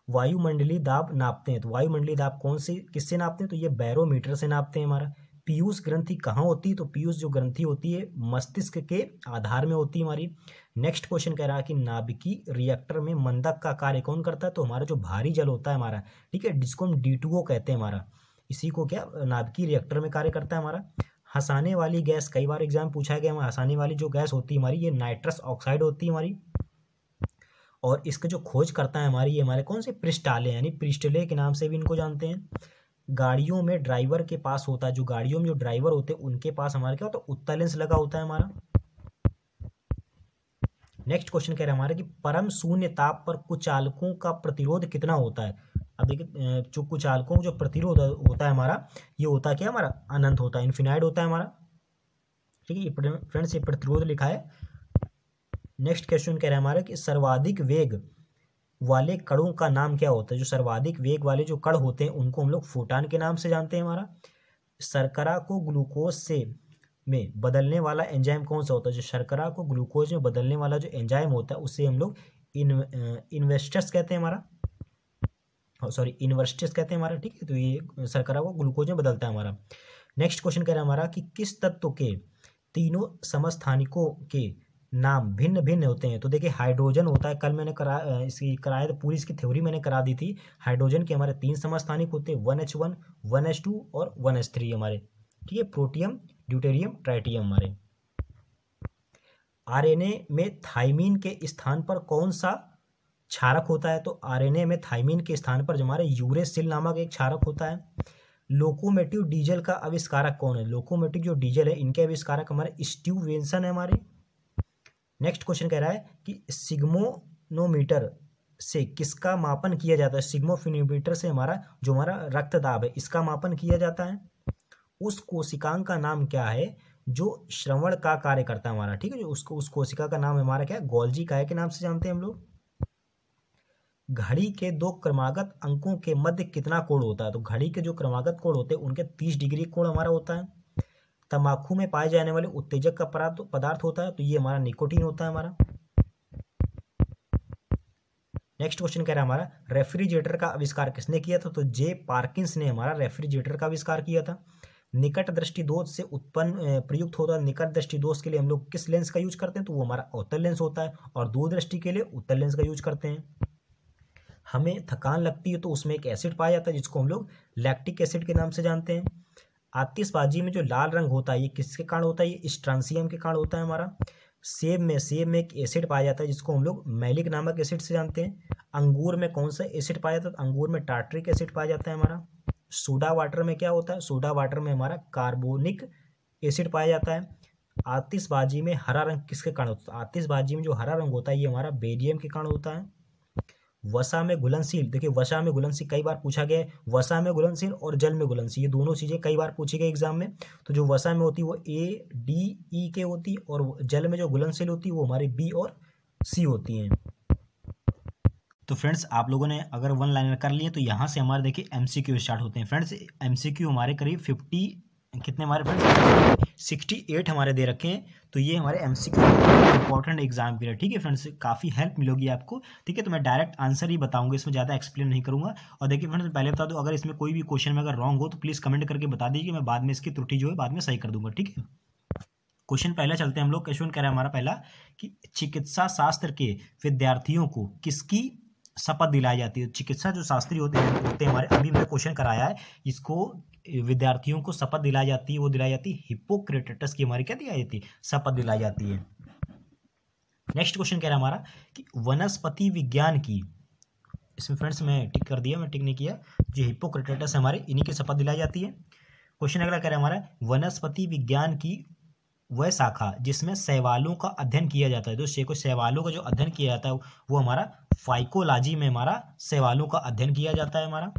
वायुमंडलीय दाब नापते हैं, तो वायुमंडलीय दाब कौन से किससे नापते हैं, तो ये बैरोमीटर से नापते हैं हमारा। पीयूष ग्रंथि कहाँ होती है, तो पीयूष जो ग्रंथि होती है मस्तिष्क के आधार में होती है हमारी। नेक्स्ट क्वेश्चन कह रहा है कि नाभिकीय रिएक्टर में मंदक का कार्य कौन करता है, तो हमारा जो भारी जल होता है हमारा, ठीक है, जिसको हम D2O कहते हैं हमारा, इसी को क्या नाभिकीय रिएक्टर में कार्य करता है हमारा। हंसाने वाली गैस, कई बार एग्जाम पूछा गया हमारा, हंसाने वाली जो गैस होती है हमारी, ये नाइट्रस ऑक्साइड होती है हमारी। और इसके जो खोज करता है हमारी, ये हमारे कौन से प्रिस्टाले, यानी प्रिस्टले के नाम से भी इनको जानते हैं। गाड़ियों में ड्राइवर के पास होता है, जो गाड़ियों में जो ड्राइवर होते हैं उनके पास हमारा क्या होता है, उत्तल लेंस लगा होता है हमारा। नेक्स्ट क्वेश्चन कह रहा है हमारा कि परम शून्य ताप पर कुचालकों का प्रतिरोध कितना होता है। अब देखिए जो कुचालकों जो प्रतिरोध होता है हमारा, ये होता है क्या हमारा, अनंत होता है, इन्फिनाइट होता है हमारा, ठीक है। फ्रेंड्स ये प्रतिरोध लिखा है। नेक्स्ट क्वेश्चन कह रहा है हमारा कि सर्वाधिक वेग वाले कणों का नाम क्या होता है। जो सर्वाधिक वेग वाले जो कण होते हैं उनको हम लोग फोटान के नाम से जानते हैं हमारा। शर्करा को ग्लूकोज से में बदलने वाला एंजाइम कौन सा होता है। जो शर्करा को ग्लूकोज में बदलने वाला जो एंजाइम होता है उसे हम लोग इन्वेस्टर्स कहते हैं हमारा, सॉरी इन्वर्स्टर्स कहते हैं हमारा, ठीक है। तो ये शर्करा को ग्लूकोज में बदलता है हमारा। नेक्स्ट क्वेश्चन कह रहा है हमारा कि किस तत्व के तीनों समस्थानिकों के नाम भिन्न भिन्न होते हैं। तो देखिए हाइड्रोजन होता है, कल मैंने इसकी कराया, तो पूरी इसकी थ्योरी मैंने करा दी थी। हाइड्रोजन के हमारे 3 समस्थानिक होते हैं, 1H1, 1H2 और 1H3 हमारे, ठीक है। प्रोटियम, ड्यूटेरियम, ट्राइटियम हमारे। आरएनए में थाइमीन के स्थान पर कौन सा क्षारक होता है। तो आरएनए में थाइमीन के स्थान पर जो हमारे यूरेसिल नामक एक क्षारक होता है। लोकोमोटिव डीजल का आविष्कारक कौन है। लोकोमोटिव जो डीजल है इनके आविष्कारक हमारे स्टीवेंसन है हमारे। नेक्स्ट क्वेश्चन कह रहा है कि सिग्मोनोमीटर से किसका मापन किया जाता है। सिग्मोफिनोमीटर से हमारा जो हमारा रक्तदाब है इसका मापन किया जाता है। उस कोशिकांग का नाम क्या है जो श्रवण का कार्य करता है हमारा, ठीक है। जो उस कोशिका का नाम हमारा क्या है, गोल्जी काय के नाम से जानते हैं हम लोग। घड़ी के 2 क्रमागत अंकों के मध्य कितना कोण होता है। तो घड़ी के जो क्रमागत कोण होते हैं उनके 30 डिग्री कोण हमारा होता है। तंबाकू में पाए जाने वाले उत्तेजक का पदार्थ होता है, तो ये हमारा निकोटीन होता है हमारा। नेक्स्ट क्वेश्चन कह रहा है हमारा रेफ्रिजरेटर का आविष्कार किसने किया था। तो जे पार्किंस ने हमारा रेफ्रिजरेटर का आविष्कार किया था। निकट दृष्टि दोष से उत्पन्न प्रयुक्त होता है। निकट दृष्टि दोष के लिए हम लोग किस लेंस का यूज करते हैं, तो वो हमारा अवतल लेंस होता है, और दूर दृष्टि के लिए उत्तल लेंस का यूज करते हैं। हमें थकान लगती है तो उसमें एक एसिड पाया जाता है जिसको हम लोग लैक्टिक एसिड के नाम से जानते हैं। आतिशबाजी में जो लाल रंग होता है ये किसके कारण होता है, ये स्ट्रांसियम के कारण होता है हमारा। सेब में एक एसिड पाया जाता है जिसको हम लोग मैलिक नामक एसिड से जानते हैं। अंगूर में कौन सा एसिड पाया जाता है, तो अंगूर में टार्ट्रिक एसिड पाया जाता है हमारा। सोडा वाटर में क्या होता है, सोडा वाटर में हमारा कार्बोनिक एसिड पाया जाता है। आतिशबाजी में हरा रंग किसके कारण होता है, आतिशबाजी में जो हरा रंग होता है ये हमारा बेरियम के कारण होता है। वसा में घुलनशील, देखिए वसा में घुलनशील कई बार पूछा गया है। वसा में घुलनशील और जल में घुलनशील ये दोनों चीजें कई बार पूछी गई एग्जाम में। तो जो वसा में होती है वो ADE के होती है, और जल में जो घुलनशील होती है वो हमारी B और C होती हैं। तो फ्रेंड्स आप लोगों ने अगर 1 लाइनर कर लिए तो यहाँ से हमारे देखिए MCQ स्टार्ट होते हैं। फ्रेंड्स MCQ हमारे करीब 50 कितने हमारे फ्रेंड्स 68 हमारे दे रखे हैं। तो ये हमारे एमसीक्यू इंपॉर्टेंट एग्जाम के लिए, ठीक है फ्रेंड्स, काफ़ी हेल्प मिलेगी आपको, ठीक है। तो मैं डायरेक्ट आंसर ही बताऊंगा, इसमें ज़्यादा एक्सप्लेन नहीं करूंगा। और देखिए फ्रेंड्स, पहले बता दूं, अगर इसमें कोई भी क्वेश्चन में अगर रॉन्ग हो तो प्लीज़ कमेंट करके बता दीजिए, मैं बाद में इसकी त्रुटि जो है बाद में सही कर दूंगा, ठीक है। क्वेश्चन पहला चलते हैं हम लोग। क्वेश्चन कह रहे हैं हमारा पहला कि चिकित्सा शास्त्र के विद्यार्थियों को किसकी शपथ दिलाई जाती है। चिकित्सा जो शास्त्री होते हैं हमारे, अभी मैंने क्वेश्चन कराया है, इसको विद्यार्थियों को शपथ दिलाई जाती है, वो दिलाई जाती है हिप्पोक्रेटस की हमारी क्या दिलाई जाती है, शपथ दिलाई जाती है। नेक्स्ट क्वेश्चन कह रहा है हमारा कि वनस्पति विज्ञान की, इसमें फ्रेंड्स मैं टिक कर दिया, मैं टिक नहीं किया, जो हिप्पोक्रेटस हमारे, इन्हीं की शपथ दिलाई जाती है। क्वेश्चन अगला कह रहा है हमारा वनस्पति विज्ञान की वह शाखा जिसमें शैवालों का अध्ययन किया जाता है। तो शैवालों का जो अध्ययन किया जाता है वो हमारा फाइकोलॉजी में हमारा शैवालों का अध्ययन किया जाता है हमारा।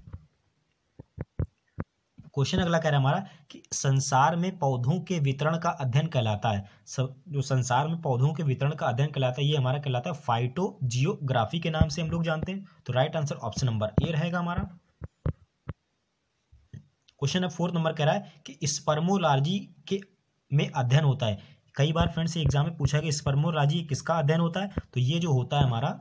क्वेश्चन अगला कह रहा है हमारा कि संसार में पौधों के वितरण का अध्ययन कहलाता है। जो संसार में पौधों के वितरण का अध्ययन कहलाता है, ये हमारा कहलाता है फाइटोजियोग्राफी के नाम से हम लोग जानते हैं। तो right answer option number A रहेगा हमारा। क्वेश्चन नंबर 4 नंबर कह रहा है कि स्पर्मोलॉजी के में अध्ययन होता है। कई बार फ्रेंड्स एग्जाम में पूछा कि स्पर्मोलॉजी किसका अध्ययन होता है, तो ये जो होता है हमारा,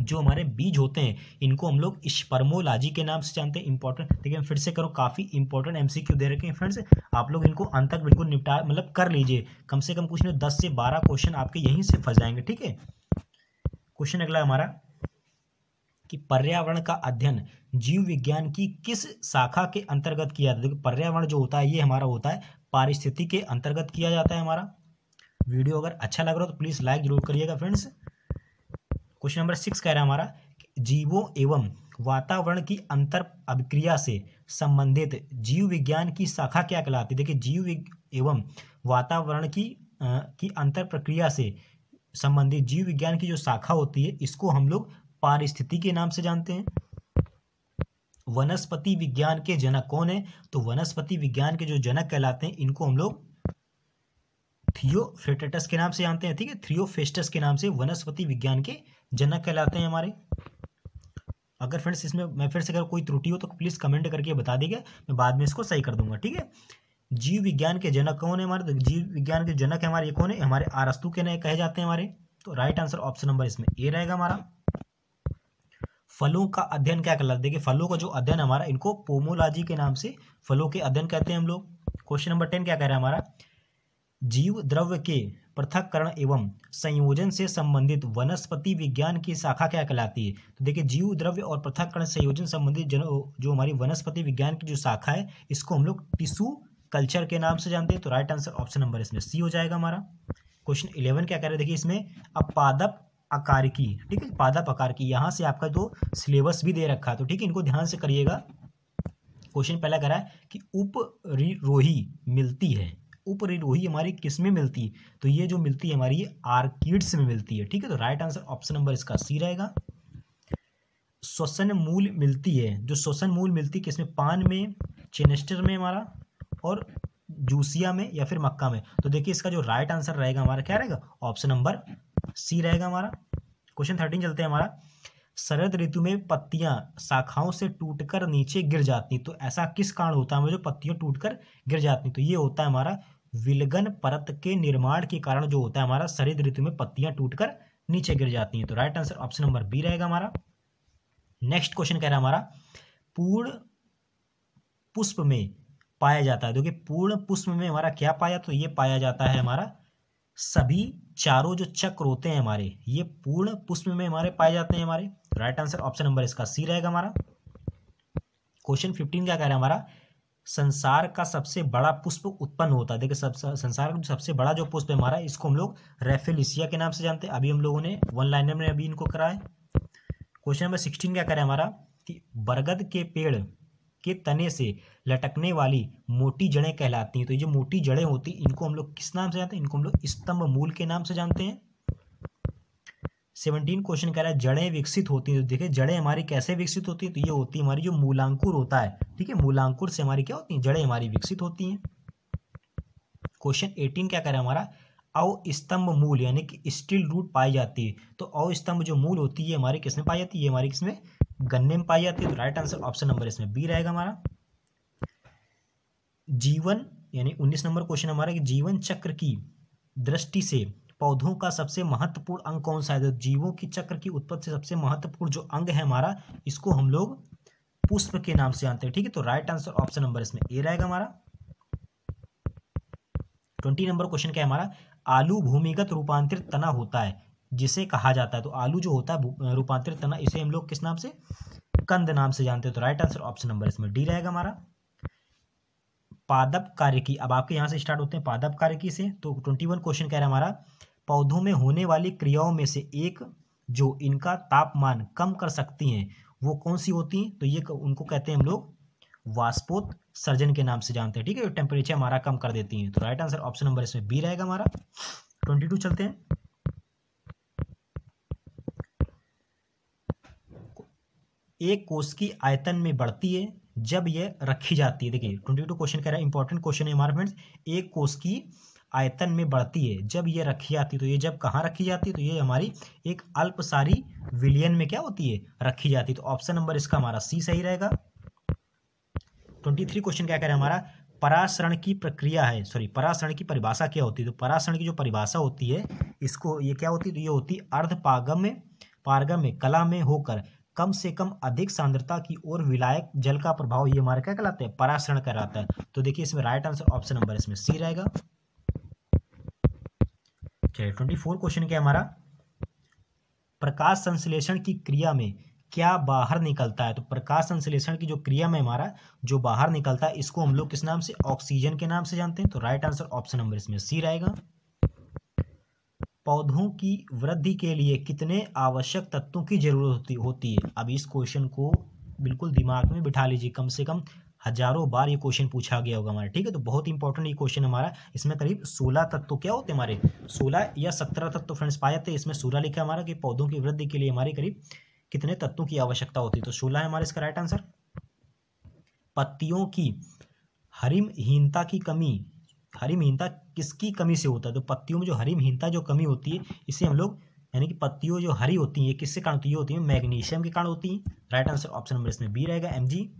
जो हमारे बीज होते हैं इनको हम लोग स्पर्मोलॉजी के नाम से जानते हैं। इंपॉर्टेंट, देखिए मैं फिर से करूँ, काफी इंपॉर्टेंट एमसीक्यू दे रखे हैं फ्रेंड्स, आप लोग इनको अंत तक बिल्कुल निपटा मतलब कर लीजिए, कम से कम कुछ नहीं 10 से 12 क्वेश्चन आपके यहीं से फंस जाएंगे, ठीक है। क्वेश्चन अगला हमारा कि पर्यावरण का अध्ययन जीव विज्ञान की किस शाखा के अंतर्गत किया जाता है। देखिए पर्यावरण जो होता है ये हमारा होता है पारिस्थितिकी के अंतर्गत किया जाता है हमारा। वीडियो अगर अच्छा लग रहा हो तो प्लीज लाइक जरूर करिएगा फ्रेंड्स। क्वेश्चन नंबर 6 कह रहा है हमारा जीवों एवं वातावरण की अंतर अभिक्रिया से संबंधित जीव विज्ञान की शाखा क्या कहलाती है। देखिए जीव एवं वातावरण की अंतर प्रक्रिया से संबंधित जीव विज्ञान की जो शाखा होती है इसको हम लोग पारिस्थितिकी के नाम से जानते हैं। वनस्पति विज्ञान के जनक कौन है, तो वनस्पति विज्ञान के जो जनक कहलाते हैं इनको हम लोग थियोफ्रेस्टस के नाम से जानते हैं, ठीक है। थियोफ्रेस्टस के नाम से वनस्पति विज्ञान के जनक कहलाते हैं हमारे। अगर फ्रेंड्स इसमें मैं फिर से अगर कोई त्रुटि हो तो प्लीज कमेंट करके बता दीजिए, मैं बाद में इसको सही कर दूंगा, ठीक है। जीव विज्ञान के जनक कौन है हमारे, तो जीव विज्ञान के जनक है हमारे ये कौन है, हमारे अरस्तु के नए कहे जाते हैं हमारे। तो राइट आंसर ऑप्शन नंबर इसमें ए रहेगा हमारा। फलों का अध्ययन क्या कहलाता है, देखिए फलों का जो अध्ययन हमारा, इनको पोमोलॉजी के नाम से फलों के अध्ययन कहते हैं हम लोग। क्वेश्चन नंबर 10 क्या कह रहा है हमारा, जीव द्रव्य के पृथक्करण एवं संयोजन से संबंधित वनस्पति विज्ञान की शाखा क्या कहलाती है। तो देखिए जीव द्रव्य और पृथक्करण संयोजन संबंधित जो हमारी वनस्पति विज्ञान की जो शाखा है इसको हम लोग टिश्यू कल्चर के नाम से जानते हैं। तो राइट आंसर ऑप्शन नंबर इसमें सी हो जाएगा हमारा। क्वेश्चन 11 क्या कह रहे हैं, देखिए इसमें अपादप आकारिकी, ठीक है, पादप आकारिकी, यहाँ से आपका जो सिलेबस भी दे रखा है, तो ठीक है इनको ध्यान से करिएगा। क्वेश्चन पहला कह रहा है कि उपरिरोही मिलती है, उपरिरोही हमारी किस में मिलती है, तो ये जो मिलती है हमारी ये आर्किड्स में मिलती है, ठीक है। तो राइट आंसर ऑप्शन नंबर इसका सी रहेगा। श्वसन मूल मिलती है, जो श्वसन मूल मिलती है किसमें, पान में, चेनेस्टर में हमारा, और जूसिया में या फिर मक्का में। तो देखिए इसका जो राइट आंसर रहेगा हमारा क्या रहेगा, ऑप्शन नंबर सी रहेगा हमारा। क्वेश्चन 13 चलते हैं हमारा, शरद ऋतु में पत्तियां शाखाओं से टूटकर नीचे गिर जाती, तो ऐसा किस कारण होता है जो पत्तियां टूटकर गिर जाती, तो ये होता है हमारा विलगन परत के निर्माण के कारण जो होता है हमारा शरद ऋतु में पत्तियां टूटकर नीचे गिर जाती हैं। तो right answer option number B रहेगा हमारा। नेक्स्ट क्वेश्चन कह रहा है हमारा पूर्ण पुष्प में पाया जाता है, देखिए पूर्ण पुष्प में हमारा क्या पाया, तो ये पाया जाता है हमारा सभी चारों जो चक्र होते हैं हमारे ये पूर्ण पुष्प में हमारे पाए जाते हैं हमारे। राइट आंसर ऑप्शन नंबर इसका सी रहेगा हमारा। क्वेश्चन 15 क्या कह रहा है हमारा, संसार का सबसे बड़ा पुष्प उत्पन्न होता है, देखिए संसार का सबसे बड़ा जो पुष्प है हमारा इसको हम लोग रेफेलिसिया के नाम से जानते हैं। अभी हम लोगों ने वन लाइनर में अभी इनको कराया। क्वेश्चन नंबर 16 क्या कह रहा है हमारा कि बरगद के पेड़ के तने से लटकने वाली मोटी जड़ें कहलाती हैं, तो ये जो मोटी जड़ें होती हैं इनको हम लोग किस नाम से जानते हैं, इनको हम लोग स्तंभ मूल के नाम से जानते हैं। 17 क्वेश्चन कह रहा है जड़ें विकसित होती हैं, तो देखिए जड़ें हमारी कैसे विकसित होती है, तो ये होती है हमारी जो मूलांकुर होता है, ठीक है, मूलांकुर से हमारी क्या होती है, जड़ें हमारी विकसित होती हैं। क्वेश्चन 18 क्या कह रहा है हमारा, अवस्तंभ मूल यानी कि स्टिल रूट पाई जाती है, तो अवस्तंभ जो मूल होती है हमारी किसमें पाई जाती है, ये हमारी किसमें, गन्ने में पाई जाती है। तो राइट आंसर ऑप्शन नंबर इसमें बी रहेगा हमारा। जीवन यानी 19 नंबर क्वेश्चन हमारा कि जीवन चक्र की दृष्टि से पौधों का सबसे महत्वपूर्ण अंग कौन सा है? तो जीवों की चक्र की उत्पत्ति से सबसे महत्वपूर्ण जो अंग है हमारा, इसको हम लोग पुष्प के नाम से जानते हैं। ठीक है, तो राइट आंसर ऑप्शन नंबर इसमें ए रहेगा हमारा। 20 नंबर क्वेश्चन क्या है हमारा? आलू भूमिगत रूपांतरित तना होता है जिसे कहा जाता है। तो आलू जो होता है रूपांतरित तना, इसे हम लोग किस नाम से? कंद नाम से जानते हैं। तो राइट आंसर ऑप्शन नंबर इसमें डी रहेगा हमारा। पादप कार्यकी, अब आपके यहां से स्टार्ट होते हैं पादप कार्यकी से। तो 21 क्वेश्चन कह रहा है हमारा, पौधों में होने वाली क्रियाओं में से एक जो इनका तापमान कम कर सकती हैं वो कौन सी होती हैं? तो ये उनको कहते हैं हम लोग वाष्पोत्सर्जन के नाम से जानते हैं। ठीक है, टेम्परेचर हमारा कम कर देती हैं। तो राइट आंसर ऑप्शन नंबर इसमें बी रहेगा हमारा। 22 चलते हैं। एक कोश की आयतन में बढ़ती है जब यह रखी जाती है। देखिए 22 क्वेश्चन कह रहा है, इंपॉर्टेंट क्वेश्चन है हमारे फ्रेंड्स। एक कोश की आयतन में बढ़ती है जब ये रखी जाती है। तो ये जब कहाँ रखी जाती है? तो ये हमारी एक अल्पसारी विलयन में क्या होती है? रखी जाती है। तो ऑप्शन नंबर इसका हमारा सी सही रहेगा। 23 क्वेश्चन क्या कह रहा है हमारा? परासरण की प्रक्रिया है, सॉरी परासरण की परिभाषा क्या होती है? तो परासरण की जो परिभाषा होती है, इसको ये क्या होती है? तो ये होती है पारगम्य कला में होकर कम से कम अधिक सांद्रता की ओर विलायक जल का प्रभाव, ये हमारा क्या कहलाता है? परासरण कहलाता है। तो देखिए इसमें राइट आंसर ऑप्शन नंबर इसमें सी रहेगा। चलिए 24 क्वेश्चन क्या हमारा? प्रकाश संश्लेषण की क्रिया में क्या बाहर निकलता है? तो प्रकाश संश्लेषण की जो क्रिया में हमारा जो बाहर निकलता है, इसको हम लोग किस नाम से? ऑक्सीजन के नाम से जानते हैं। तो राइट आंसर ऑप्शन नंबर इसमें सी रहेगा। पौधों की वृद्धि के लिए कितने आवश्यक तत्वों की जरूरत होती है? अब इस क्वेश्चन को बिल्कुल दिमाग में बिठा लीजिए, कम से कम हजारों बार ये क्वेश्चन पूछा गया होगा हमारे। ठीक है, तो बहुत इंपॉर्टेंट ये क्वेश्चन हमारा। इसमें करीब 16 तत्व क्या होते हैं हमारे? 16 या 17 तत्व फ्रेंड्स पाए जाते हैं। इसमें 16 लिखा हमारा कि पौधों की वृद्धि के लिए हमारे करीब कितने तत्वों की आवश्यकता होती है? तो 16 है हमारे इसका राइट आंसर। पत्तियों की हरिमहीनता की कमी, हरिमहीनता किसकी कमी से होता है? तो पत्तियों में जो हरिमहीनता जो कमी होती है, इसे हम लोग यानी कि पत्तियों जो हरी होती है किससे कारण होती है? होती है मैग्नीशियम के कारण होती है। राइट आंसर ऑप्शन नंबर इसमें बी रहेगा, एमजी।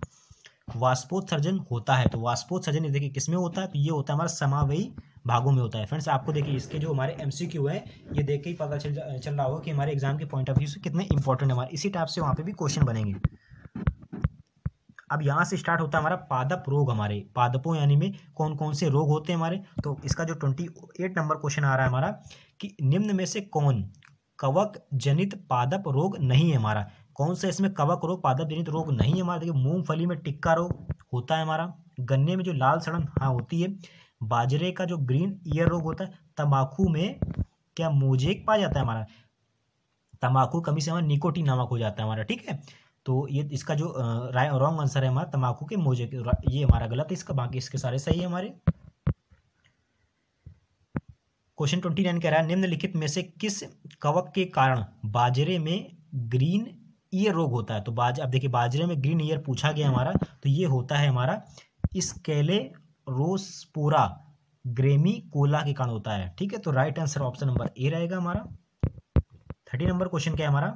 वाष्पोत्सर्जन होता है, तो वाष्पोत्सर्जन देखिए किसमें होता है? तो ये होता है हमारा समावयी भागों में होता है। फ्रेंड्स आपको देखिए इसके जो हमारे एमसीक्यू है, ये देख के ही पता चल रहा होगा कि हमारे एग्जाम के पॉइंट ऑफ व्यू से कितने इंपॉर्टेंट है हमारे। इसी टाइप से वहाँ पे भी क्वेश्चन बनेंगे। अब यहाँ से स्टार्ट होता है हमारा पादप रोग। हमारे पादपों यानी में कौन कौन से रोग होते हैं हमारे? तो इसका जो 28 नंबर क्वेश्चन आ रहा है हमारा कि निम्न में से कौन कवक जनित पादप रोग नहीं है हमारा? कौन सा इसमें कवक रोग पादप जनित रोग नहीं है हमारा? देखिए मूंगफली में टिक्का रोग होता है हमारा, गन्ने में जो लाल सड़न हाँ होती है, बाजरे का जो ग्रीन ईयर रोग होता है, तंबाकू में क्या मोजेक पाया जाता है हमारा? तंबाकू कमी से हमारा निकोटीन नामक हो जाता है हमारा। ठीक है, तो ये इसका जो रॉन्ग आंसर है हमारा तंबाकू के मोजेक, ये हमारा गलत है इसका, बाकी इसके सारे सही है हमारे। क्वेश्चन 29 कह रहा है निम्नलिखित में से किस कवक के कारण बाजरे में ग्रीन ईयर रोग होता है? तो अब देखिए बाजरे में ग्रीन ईयर पूछा गया हमारा, तो ये होता है हमारा स्केलेरोस्पोरा ग्रेमी कोला के कारण होता है। ठीक है, तो right answer option number A रहेगा हमारा। 30 नंबर क्वेश्चन क्या है हमारा?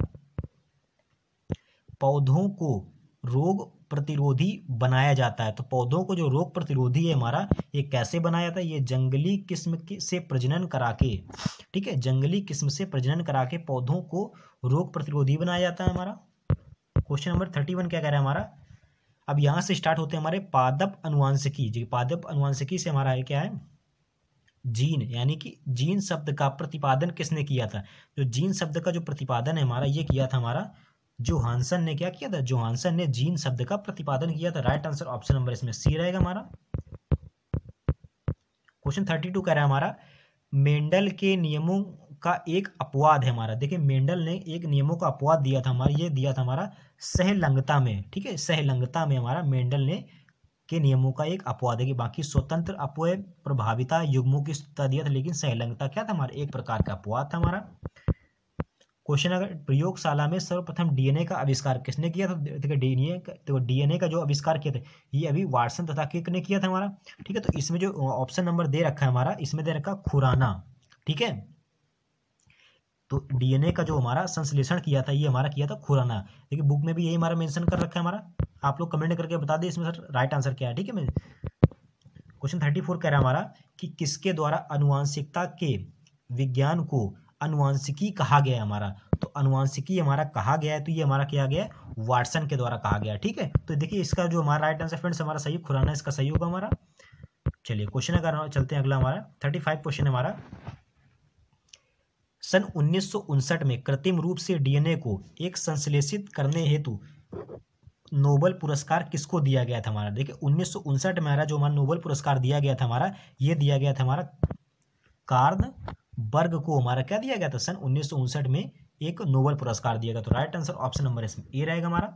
पौधों को रोग प्रतिरोधी बनाया जाता है। तो पौधों को जो रोग प्रतिरोधी है हमारा, ये कैसे बनाया जाता है? ये जंगली किस्म से प्रजनन करा के, ठीक है, जंगली किस्म से प्रजनन करा के पौधों को रोग प्रतिरोधी बनाया जाता है हमारा। क्वेश्चन नंबर 31 क्या कह रहा है हमारा? अब यहां से स्टार्ट होते हैं हमारे पादप अनुवांशिकी। जी पादप अनुवांशिकी से हमारा है क्या है? जीन, यानी कि जीन शब्द का प्रतिपादन किसने किया था? जो जीन शब्द का जो प्रतिपादन है हमारा, ये किया था हमारा जोहानसन ने। क्या किया था? जोहानसन ने जीन शब्द का प्रतिपादन किया था। राइट आंसर ऑप्शन नंबर इसमें सी रहेगा हमारा। क्वेश्चन 32 कह रहा है हमारा मेंडल के नियमों का एक अपवाद है हमारा। देखिए मेंडल ने एक नियमों का अपवाद दिया था हमारा, ये दिया था हमारा सहलंगता में। ठीक है, सहलंगता में हमारा मेंडल ने के नियमों का एक अपवाद है कि बाकी स्वतंत्र अपव्यय प्रभाविता युग्मों की सूत्रता दिया था, लेकिन सहलंगता क्या था हमारा? एक प्रकार का अपवाद था हमारा। क्वेश्चन अगर प्रयोगशाला में सर्वप्रथम डीएनए का आविष्कार किसने किया था? देखिए डीएनए का जो आविष्कार किया था, ये अभी वाटसन तथा क्रिक ने किया था हमारा। ठीक है, तो इसमें जो ऑप्शन नंबर दे रखा है हमारा, इसमें दे रखा खुराना। ठीक है, तो डीएनए का जो हमारा संश्लेषण किया था, ये हमारा किया था खुराना। देखिए बुक में भी यही हमारा मेंशन कर रखा है हमारा। आप लोग कमेंट करके बता दें इसमें सर राइट आंसर क्या है। ठीक है, मैं क्वेश्चन 34 कह रहा है हमारा कि किसके द्वारा अनुवांशिकता के विज्ञान को अनुवांशिकी कहा गया है हमारा। तो अनुवांशिकी हमारा कहा गया है, तो ये हमारा क्या गया है, वाटसन के द्वारा कहा गया है। ठीक है, तो देखिए इसका जो हमारा राइट आंसर फ्रेंड्स हमारा सही खुराना इसका सही होगा हमारा। चलिए क्वेश्चन अगर चलते हैं अगला हमारा 35 क्वेश्चन हमारा। सन 1959 में कृत्रिम रूप से डीएनए को एक संश्लेषित करने हेतु नोबेल पुरस्कार किसको दिया गया था हमारा। देखिए 1959 में हमारा जो हमारा नोबेल पुरस्कार दिया गया था हमारा, ये दिया गया था हमारा कार्ल बर्ग को हमारा क्या दिया गया था, सन 1959 में एक नोबेल पुरस्कार दिया गया। तो राइट आंसर ऑप्शन नंबर इसमें ए रहेगा हमारा।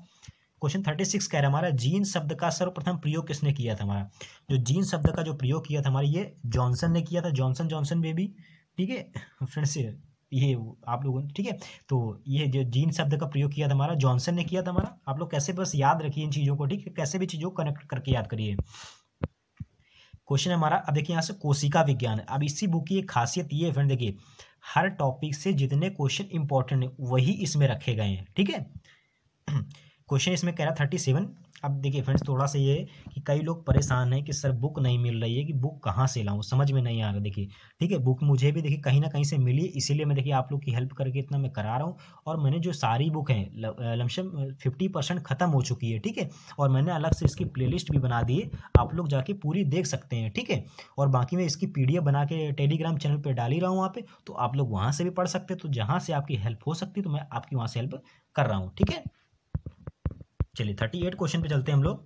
क्वेश्चन 36 कह रहा है हमारा जीन शब्द का सर्वप्रथम प्रयोग किसने किया था हमारा। जो जीन शब्द का जो प्रयोग किया था हमारा, ये जॉनसन ने किया था, जॉनसन बेबी। ठीक है फ्रेंड्स, ये आप लोगों ने, ठीक है, तो ये जो जीन शब्द का प्रयोग किया था हमारा जॉनसन ने किया था हमारा। आप लोग कैसे बस याद रखिए इन चीज़ों को, ठीक है, कैसे भी चीज़ों को कनेक्ट करके याद करिए। क्वेश्चन हमारा अब देखिए यहाँ से कोशिका विज्ञान। अब इसी बुक की एक खासियत ये है फ्रेंड, देखिए हर टॉपिक से जितने क्वेश्चन इंपॉर्टेंट है वही इसमें रखे गए हैं। ठीक है, क्वेश्चन इसमें कह रहा 37। अब देखिए फ्रेंड्स थोड़ा सा ये है कि कई लोग परेशान हैं कि सर बुक नहीं मिल रही है, कि बुक कहाँ से लाऊं, समझ में नहीं आ रहा। देखिए ठीक है, बुक मुझे भी देखिए कहीं ना कहीं से मिली, इसीलिए मैं देखिए आप लोग की हेल्प करके इतना मैं करा रहा हूँ। और मैंने जो सारी बुक हैं लमसम 50% ख़त्म हो चुकी है। ठीक है, और मैंने अलग से इसकी प्लेलिस्ट भी बना दी है, आप लोग जाके पूरी देख सकते हैं। ठीक है, और बाकी मैं इसकी PDF बना के टेलीग्राम चैनल पर डाल ही रहा हूँ वहाँ पर, तो आप लोग वहाँ से भी पढ़ सकते हैं। तो जहाँ से आपकी हेल्प हो सकती है तो मैं आपकी वहाँ से हेल्प कर रहा हूँ। ठीक है, चलिए 38 क्वेश्चन पे चलते हैं हम लोग।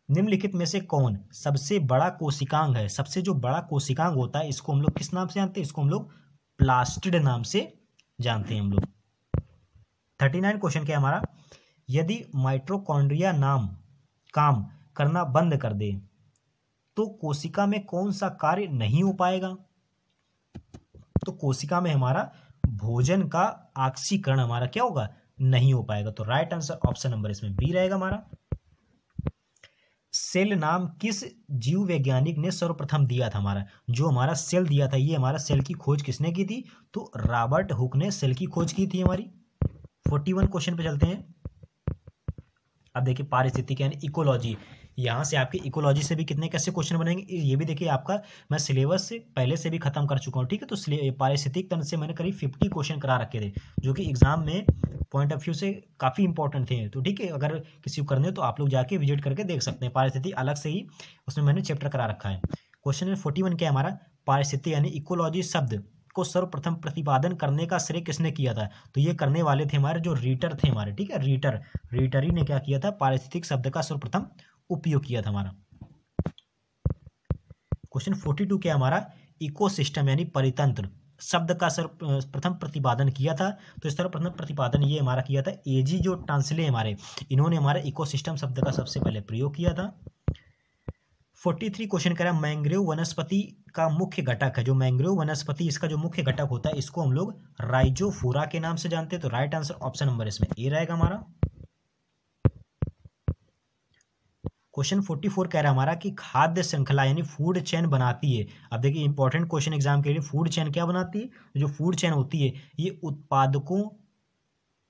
निम्नलिखित में से कौन सबसे बड़ा कोशिकांग है। सबसे जो बड़ा कोशिकांग होता है इसको हम लोग किस नाम से जानते हैं, इसको हम लोग प्लास्टिड नाम से जानते हैं हम लोग। 39 क्वेश्चन क्या है हमारा, यदि माइटोकॉन्ड्रिया नाम काम करना बंद कर दे तो कोशिका में कौन सा कार्य नहीं हो पाएगा। तो कोशिका में हमारा भोजन का ऑक्सीकरण हमारा क्या होगा, नहीं हो पाएगा। तो राइट आंसर ऑप्शन नंबर इसमें बी रहेगा हमारा। सेल नाम किस जीव वैज्ञानिक ने सर्वप्रथम दिया था हमारा। जो हमारा सेल दिया था, ये हमारा सेल की खोज किसने की थी, तो रॉबर्ट हुक ने सेल की खोज की थी हमारी। 41 क्वेश्चन पे चलते हैं। अब देखिए पारिस्थितिकी यानी इकोलॉजी, यहाँ से आपके इकोलॉजी से भी कितने कैसे क्वेश्चन बनेंगे ये भी देखिए आपका मैं सिलेबस से पहले से भी खत्म कर चुका हूँ। ठीक है, तो पारिस्थितिक तंत्र से मैंने करीब 50 क्वेश्चन करा रखे थे, जो कि एग्जाम में पॉइंट ऑफ व्यू से काफ़ी इंपॉर्टेंट थे। तो ठीक है, अगर किसी को करने हो तो आप लोग जाके विजिट करके देख सकते हैं। पारिस्थितिक अलग से ही उसमें मैंने चैप्टर करा रखा है। क्वेश्चन नंबर 41 क्या है हमारा, पारिस्थितिक यानी इकोलॉजी शब्द को सर्वप्रथम प्रतिपादन करने का श्रेय किसने किया था। तो ये करने वाले थे हमारे जो रीटर थे हमारे। ठीक है, रीटर ही ने क्या किया था, पारिस्थितिक शब्द का सर्वप्रथम उपयोग किया था हमारा। क्वेश्चन 42 क्या हमारा, इकोसिस्टम यानी परितंत्र शब्द का सर्वप्रथम प्रतिपादन किया था। तो इस तरह प्रथम प्रतिपादन ये हमारा किया था एजी जो टांसले हमारे, इन्होंने हमारे इकोसिस्टम शब्द का सबसे पहले प्रयोग किया था। 43 क्वेश्चन कह रहा है मैंग्रोव वनस्पति का मुख्य घटक है। जो मैंग्रोव वनस्पति इसका जो मुख्य घटक होता है इसको हम लोग राइजोफोरा के नाम से जानते हैं। तो राइट आंसर ऑप्शन नंबर इसमें ए रहेगा हमारा। क्वेश्चन 44 कह रहा है हमारा कि खाद्य श्रृंखला यानी फूड चेन बनाती है। अब देखिए इंपॉर्टेंट क्वेश्चन एग्जाम के लिए, फूड चेन क्या बनाती है, जो फूड चेन होती है ये उत्पादकों,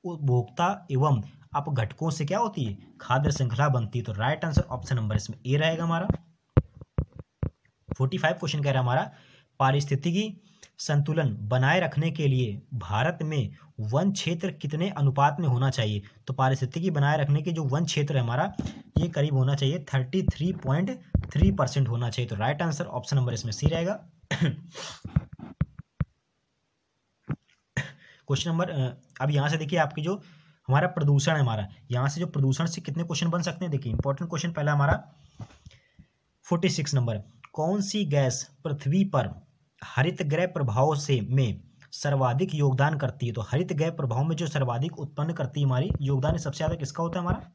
उपभोक्ता एवं अपघटकों से क्या होती है, खाद्य श्रृंखला बनती है। तो राइट आंसर ऑप्शन नंबर इसमें ए रहेगा हमारा। 45 क्वेश्चन कह रहा है हमारा पारिस्थितिकी संतुलन बनाए रखने के लिए भारत में वन क्षेत्र कितने अनुपात में होना चाहिए। तो पारिस्थितिकी बनाए रखने के जो वन क्षेत्र है हमारा ये करीब होना चाहिए 33.3% होना चाहिए। तो राइट आंसर ऑप्शन नंबर इसमें सी रहेगा। क्वेश्चन नंबर अब यहाँ से देखिए आपकी जो हमारा प्रदूषण है हमारा, यहाँ से जो प्रदूषण से कितने क्वेश्चन बन सकते हैं। देखिए इंपॉर्टेंट क्वेश्चन पहला हमारा 46 नंबर, कौन सी गैस पृथ्वी पर हरित गृह प्रभाव से में सर्वाधिक योगदान करती है। तो हरित गृह प्रभाव में जो सर्वाधिक उत्पन्न करती है हमारी योगदान सबसे ज्यादा किसका होता है हमारा,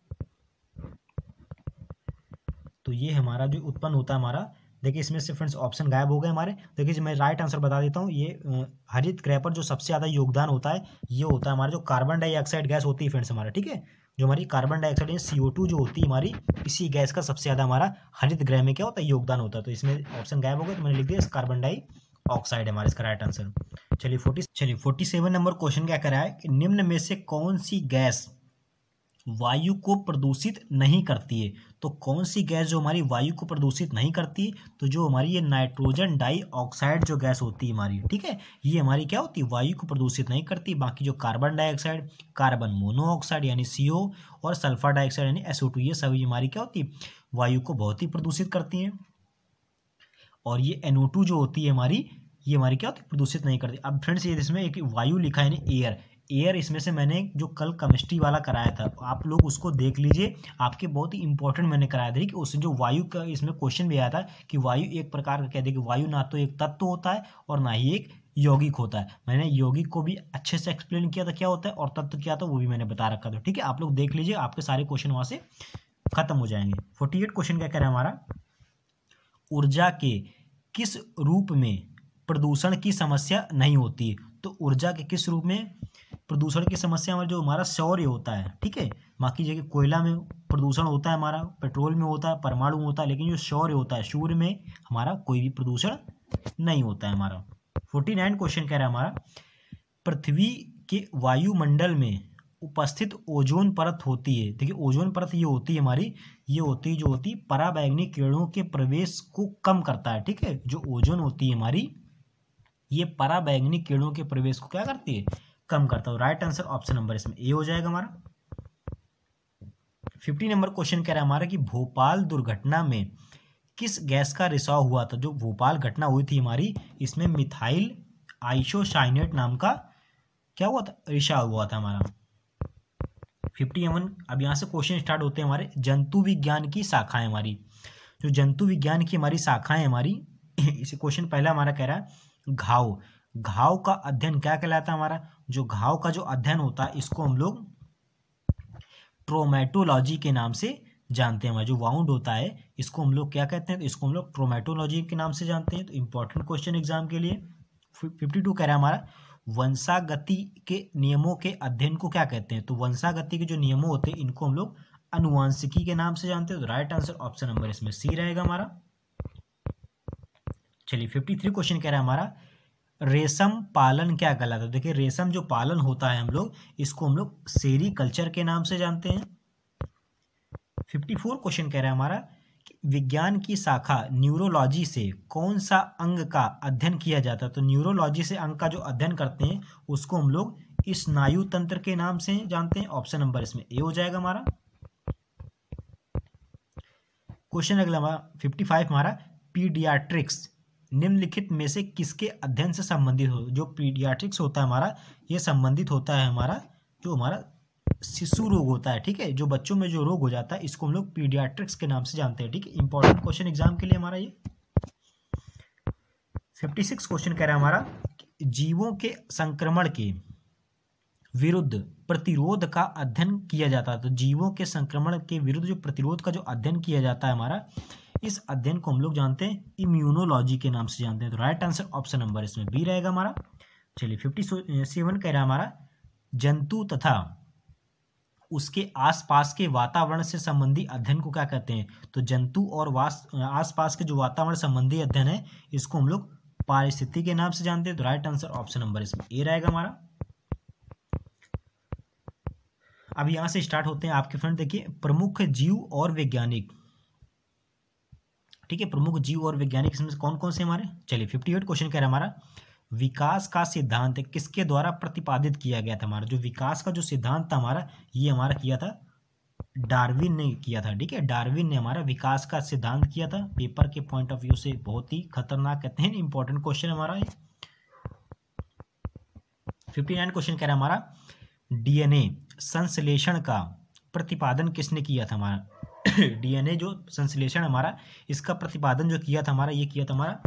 तो ये हमारा जो उत्पन्न होता है हमारा, देखिए इसमें से फ्रेंड्स ऑप्शन गायब हो गए हमारे। देखिए मैं राइट आंसर बता देता हूँ, ये हरित गृह पर जो सबसे ज्यादा योगदान होता है ये होता है हमारा जो कार्बन डाइऑक्साइड गैस होती है फ्रेंड्स हमारा। ठीक है, जो हमारी कार्बन डाइऑक्साइड CO2 जो होती है हमारी, इसी गैस का सबसे ज्यादा हमारा हरित गृह में क्या होता है, योगदान होता है। तो इसमें ऑप्शन गायब हो गया तो मैंने लिख दिया कार्बन डाइऑक्साइड हमारा इसका राइट आंसर। चलिए 47 नंबर क्वेश्चन क्या कर रहा है कि निम्न में से कौन सी गैस वायु को प्रदूषित नहीं करती है। तो कौन सी गैस जो हमारी वायु को प्रदूषित नहीं करती? तो जो हमारी ये नाइट्रोजन डाइऑक्साइड जो गैस होती है हमारी, ठीक है, ये हमारी क्या होती है? वायु को प्रदूषित नहीं करती। बाकी जो कार्बन डाइऑक्साइड, कार्बन मोनोऑक्साइड यानी CO और सल्फर डाइऑक्साइड यानी SO2, ये सभी हमारी क्या होती है? वायु को बहुत ही प्रदूषित करती हैं। और ये NO2 जो होती है हमारी, ये हमारी क्या होती है? प्रदूषित नहीं करती। अब फ्रेंड्स, ये इसमें एक वायु लिखा है यानी एयर, इसमें से मैंने जो कल केमिस्ट्री वाला कराया था, आप लोग उसको देख लीजिए, आपके बहुत ही इंपॉर्टेंट मैंने कराया था कि उससे जो वायु का इसमें क्वेश्चन भी आया था कि वायु एक प्रकार का, कहते हैं कि वायु ना तो एक तत्व होता है और ना ही एक यौगिक होता है। मैंने यौगिक को भी अच्छे से एक्सप्लेन किया था क्या होता है, और तत्व क्या था वो भी मैंने बता रखा था। ठीक है, आप लोग देख लीजिए, आपके सारे क्वेश्चन वहां से खत्म हो जाएंगे। 48 क्वेश्चन क्या कह रहा है हमारा? ऊर्जा के किस रूप में प्रदूषण की समस्या नहीं होती? तो ऊर्जा के किस रूप में प्रदूषण की समस्या में जो हमारा सौर्य होता है, ठीक है, बाकी जगह कोयला में प्रदूषण होता है हमारा, पेट्रोल में होता है, परमाणु में होता है, लेकिन जो सौर्य होता है, सूर्य में हमारा कोई भी प्रदूषण नहीं होता है हमारा। 49 क्वेश्चन कह रहा है हमारा, पृथ्वी के वायुमंडल में उपस्थित ओजोन परत होती है। देखिए, ओजोन परत ये होती है हमारी, ये होती है जो होती है पराबैंगनी किरणों के प्रवेश को कम करता है। ठीक है, जो ओजोन होती है हमारी, ये पराबैंगनी किरणों के प्रवेश को क्या करती है? कम करता है। राइट आंसर ऑप्शन नंबर इसमें ए हो जाएगा हमारा। 50 नंबर क्वेश्चन कह रहा है हमारा कि भोपाल दुर्घटना में किस गैस का रिसाव हुआ था? जो भोपाल घटना हुई थी हमारी, इसमें मिथाइल आइसोसाइनेट नाम का क्या हुआ था? रिसाव हुआ था हमारा। 51, अब यहाँ से क्वेश्चन स्टार्ट होते हैं हमारे जंतु विज्ञान की शाखाएं हमारी। जो जंतु विज्ञान की हमारी शाखाएं हमारी, इसे क्वेश्चन पहला हमारा कह रहा है घाव। घाव का अध्ययन क्या कहलाता है हमारा? जो घाव का जो अध्ययन होता है, इसको हम लोग ट्रोमेटोलॉजी के नाम से जानते हैं। हमारा जो वाउंड होता है, इसको हम लोग क्या कहते हैं? तो इसको हम लोग ट्रोमेटोलॉजी के नाम से जानते हैं। तो इंपॉर्टेंट क्वेश्चन एग्जाम के लिए। 52 कह रहा है हमारा वंशागति के नियमों के अध्ययन को क्या कहते हैं? तो वंशागति के जो नियमों होते हैं, इनको हम लोग अनुवांशिकी के नाम से जानते हैं। तो राइट आंसर ऑप्शन नंबर इसमें सी रहेगा हमारा। चलिए, 53 क्वेश्चन कह रहा है हमारा रेशम पालन क्या कहलाता है? देखिए, रेशम जो पालन होता है हम लोग, इसको हम लोग सेरीकल्चर के नाम से जानते हैं। 54 क्वेश्चन कह रहा है हमारा कि विज्ञान की शाखा न्यूरोलॉजी से कौन सा अंग का अध्ययन किया जाता है? तो न्यूरोलॉजी से अंग का जो अध्ययन करते हैं, उसको हम लोग स्नायु तंत्र के नाम से जानते हैं। ऑप्शन नंबर इसमें ए हो जाएगा हमारा। क्वेश्चन अगला हमारा 55 हमारा पीडियाट्रिक्स निम्नलिखित में से किसके अध्ययन से संबंधित हो? जो पीडियाट्रिक्स होता है हमारा, ये संबंधित होता है हमारा जो हमारा शिशु रोग होता है। ठीक है, जो बच्चों में जो रोग हो जाता है, इसको हम लोग पीडियाट्रिक्स के नाम से जानते हैं। ठीक है, इंपॉर्टेंट क्वेश्चन एग्जाम के लिए हमारा ये। 56 क्वेश्चन कह रहा है हमारा जीवों के संक्रमण के विरुद्ध प्रतिरोध का अध्ययन किया जाता है। तो जीवों के संक्रमण के विरुद्ध जो प्रतिरोध का जो अध्ययन किया जाता है हमारा, इस अध्ययन को हम लोग जानते हैं इम्यूनोलॉजी के नाम से जानते हैं। तो राइट आंसर ऑप्शन नंबर इसमें बी रहेगा हमारा। चलिए, 57 कह रहा है हमारा जंतु तथा उसके आसपास के वातावरण से संबंधी अध्ययन को क्या कहते हैं? तो जंतु और आसपास के जो वातावरण संबंधी अध्ययन है, इसको हम लोग पारिस्थितिकी के नाम से जानते हैं। तो राइट आंसर ऑप्शन नंबर इसमें ए रहेगा हमारा। अब यहां से स्टार्ट होते हैं आपके फ्रेंड। देखिए, प्रमुख जीव और वैज्ञानिक। ठीक है, प्रमुख जीव और वैज्ञानिक इसमें से कौन कौन से हमारे? चलिए, 58 क्वेश्चन कह रहा है हमारा विकास का सिद्धांत किसके द्वारा प्रतिपादित किया गया था? हमारा जो विकास का जो सिद्धांत था हमारा, ये हमारा किया था डार्विन ने किया था। ठीक है, डार्विन ने हमारा विकास का सिद्धांत किया था। पेपर के पॉइंट ऑफ व्यू से बहुत ही खतरनाक कहते हैं, इंपॉर्टेंट क्वेश्चन हमारा ये। 59 क्वेश्चन कह रहा है हमारा डीएनए संश्लेषण का प्रतिपादन किसने किया था? हमारा डीएनए जो संश्लेषण हमारा, इसका प्रतिपादन जो किया था हमारा, ये किया था हमारा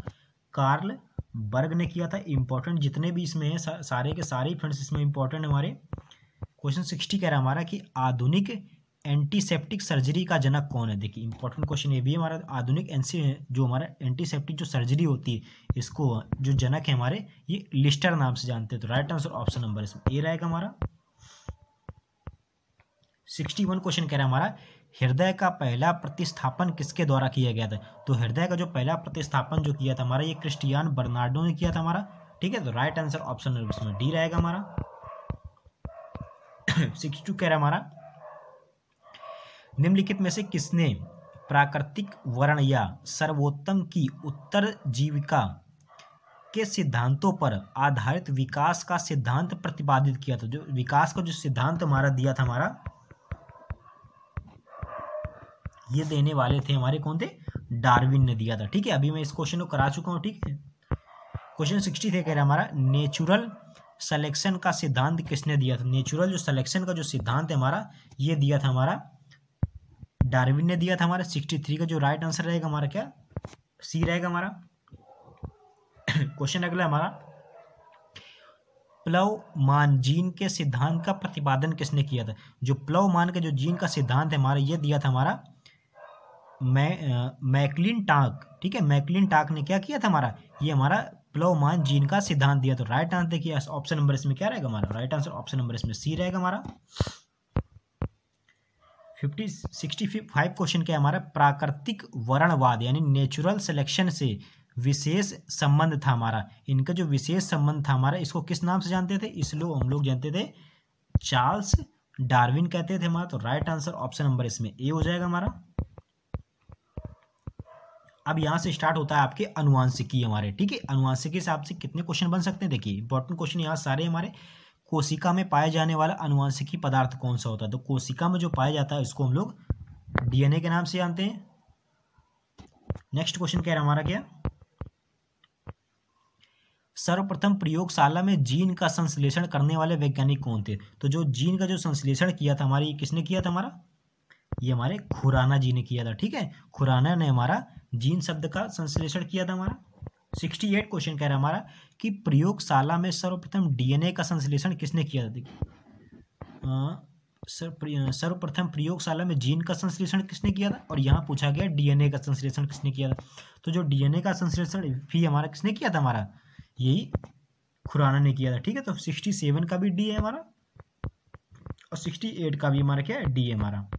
कार्ल बर्ग ने किया था। इंपॉर्टेंट जितने भी इसमें हैं सारे के सारे फ्रेंड्स इसमें इंपॉर्टेंट हमारे। क्वेश्चन 60 कह रहा है हमारा कि आधुनिक एंटीसेप्टिक सर्जरी का जनक कौन है? देखिए, इंपॉर्टेंट क्वेश्चन ये भी है हमारा। आधुनिक जो हमारा एंटीसेप्टिक जो सर्जरी होती है, इसको जो जनक है हमारे, ये लिस्टर नाम से जानते हैं। तो राइट आंसर ऑप्शन नंबर इसमें ए रहेगा हमारा। 61 क्वेश्चन कह रहा है हमारा हृदय का पहला प्रतिस्थापन किसके द्वारा किया गया था? तो हृदय का जो पहला प्रतिस्थापन जो किया था हमारा, ये क्रिस्टियान बर्नार्डो ने किया था हमारा। ठीक है, तो राइट आंसर ऑप्शन नंबर इसमें डी रहेगा हमारा। 62 कह रहा है हमारा निम्नलिखित में से किसने प्राकृतिक वर्ण या सर्वोत्तम की उत्तरजीविका के सिद्धांतों पर आधारित विकास का सिद्धांत प्रतिपादित किया था? जो विकास का जो सिद्धांत हमारा दिया था हमारा, ये देने वाले थे हमारे कौन थे? डार्विन ने दिया था। ठीक है, अभी मैं इस क्वेश्चन को करा चुका हूं। ठीक है, क्वेश्चन 60 थे, कह रहा हमारा नेचुरल सिलेक्शन का सिद्धांत किसने दिया था? नेचुरल जो सिलेक्शन का जो सिद्धांत है हमारा, ये दिया था हमारा डार्विन ने दिया था हमारा। 63 का जो राइट आंसर रहेगा हमारा क्या? सी रहेगा हमारा। क्वेश्चन अगला हमारा, प्लवमान जीन के सिद्धांत का प्रतिपादन किसने किया था? जो प्लवमान का जो जीन का सिद्धांत है हमारा, ये दिया था हमारा मैकलिनटॉक। ठीक है, मैकलिनटॉक ने क्या किया था हमारा? ये हमारा प्लवमान जीन का सिद्धांत दिया। तो राइट आंसर देखिए, ऑप्शन नंबर इसमें क्या रहेगा हमारा? राइट आंसर ऑप्शन नंबर इसमें सी रहेगा हमारा। 65 क्वेश्चन क्या है हमारा? प्राकृतिक वर्णवाद यानी नेचुरल सिलेक्शन से विशेष संबंध था हमारा। इनका जो विशेष संबंध था हमारा, इसको किस नाम से जानते थे? इसलिए हम लोग जानते थे चार्ल्स डार्विन कहते थे हमारा। तो राइट आंसर ऑप्शन नंबर इसमें ए हो जाएगा हमारा। अब यहां से स्टार्ट होता है आपके अनुवांशिकी हमारे। ठीक है, अनुवांशिकी के हिसाब से कितने क्वेश्चन बन सकते हैं? देखिए इंपॉर्टेंट क्वेश्चन यहाँ सारे हमारे। कोशिका में पाया जाने वाला अनुवांशिकी पदार्थ कौन सा होता है? तो कोशिका में जो पाया जाता है इसको हम लोग डीएनए के नाम से जानते हैं। नेक्स्ट क्वेश्चन कह रहा है हमारा क्या? सर्वप्रथम प्रयोगशाला में जीन का संश्लेषण करने वाले वैज्ञानिक कौन थे? तो जो जीन का जो संश्लेषण किया था हमारे, ये किसने किया था हमारा? ये हमारे खुराना जी ने किया था। ठीक है, खुराना ने हमारा जीन शब्द का संश्लेषण किया था हमारा। 68 क्वेश्चन कह रहा है हमारा कि प्रयोगशाला में सर्वप्रथम डीएनए का संश्लेषण किसने किया था? सर्वप्रथम प्रयोगशाला में जीन का संश्लेषण किसने किया था? और यहाँ पूछा गया डीएनए का संश्लेषण किसने किया था? तो जो डीएनए का संश्लेषण भी हमारा किसने किया था? हमारा यही खुराना ने किया था। ठीक है, तो 67 का भी डी है हमारा और 68 का भी हमारा क्या है? डी है हमारा।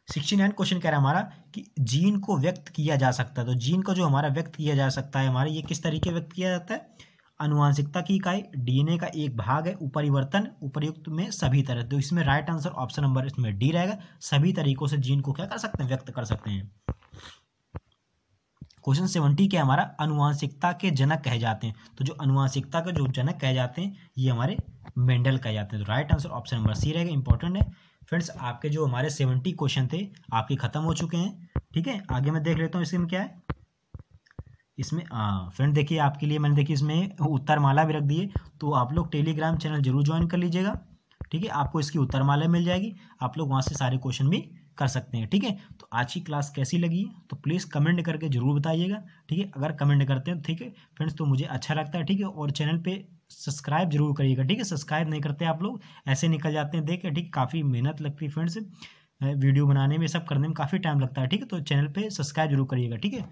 69 क्वेश्चन कह रहा है हमारा कि जीन को व्यक्त किया जा सकता है। तो जीन को जो हमारा व्यक्त किया जा सकता है हमारा, ये किस तरीके व्यक्त किया जाता है? अनुवांशिकता की इकाई डीएनए का एक भाग है, उपरिवर्तन उपर्युक्त में सभी तरह। तो इसमें राइट आंसर ऑप्शन नंबर इसमें डी रहेगा। सभी तरीकों से जीन को क्या कर सकते हैं? व्यक्त कर सकते हैं। क्वेश्चन 70 के हमारा अनुवांशिकता के जनक कहे जाते हैं। तो जो अनुवांशिकता के जो जनक कहे जाते हैं ये हमारे मेंडल कहे जाते हैं। तो right answer option number C रहेगा। इंपॉर्टेंट है फ्रेंड्स, आपके जो हमारे 70 क्वेश्चन थे आपके खत्म हो चुके हैं। ठीक है, आगे मैं देख लेता हूँ इसमें क्या है। इसमें फ्रेंड देखिए आपके लिए मैंने देखिए इसमें उत्तरमाला भी रख दी है। तो आप लोग टेलीग्राम चैनल जरूर ज्वाइन कर लीजिएगा। ठीक है, आपको इसकी उत्तरमाला मिल जाएगी, आप लोग वहाँ से सारे क्वेश्चन भी कर सकते हैं। ठीक है, तो आज की क्लास कैसी लगी तो प्लीज़ कमेंट करके जरूर बताइएगा। ठीक है, अगर कमेंट करते हैं ठीक है फ्रेंड्स तो मुझे अच्छा लगता है। ठीक है, और चैनल पे सब्सक्राइब जरूर करिएगा। ठीक है, सब्सक्राइब नहीं करते आप लोग ऐसे निकल जाते हैं देख के। ठीक, काफ़ी मेहनत लगती है फ्रेंड्स, वीडियो बनाने में सब करने में काफ़ी टाइम लगता है। ठीक है, तो चैनल पे सब्सक्राइब जरूर करिएगा। ठीक है।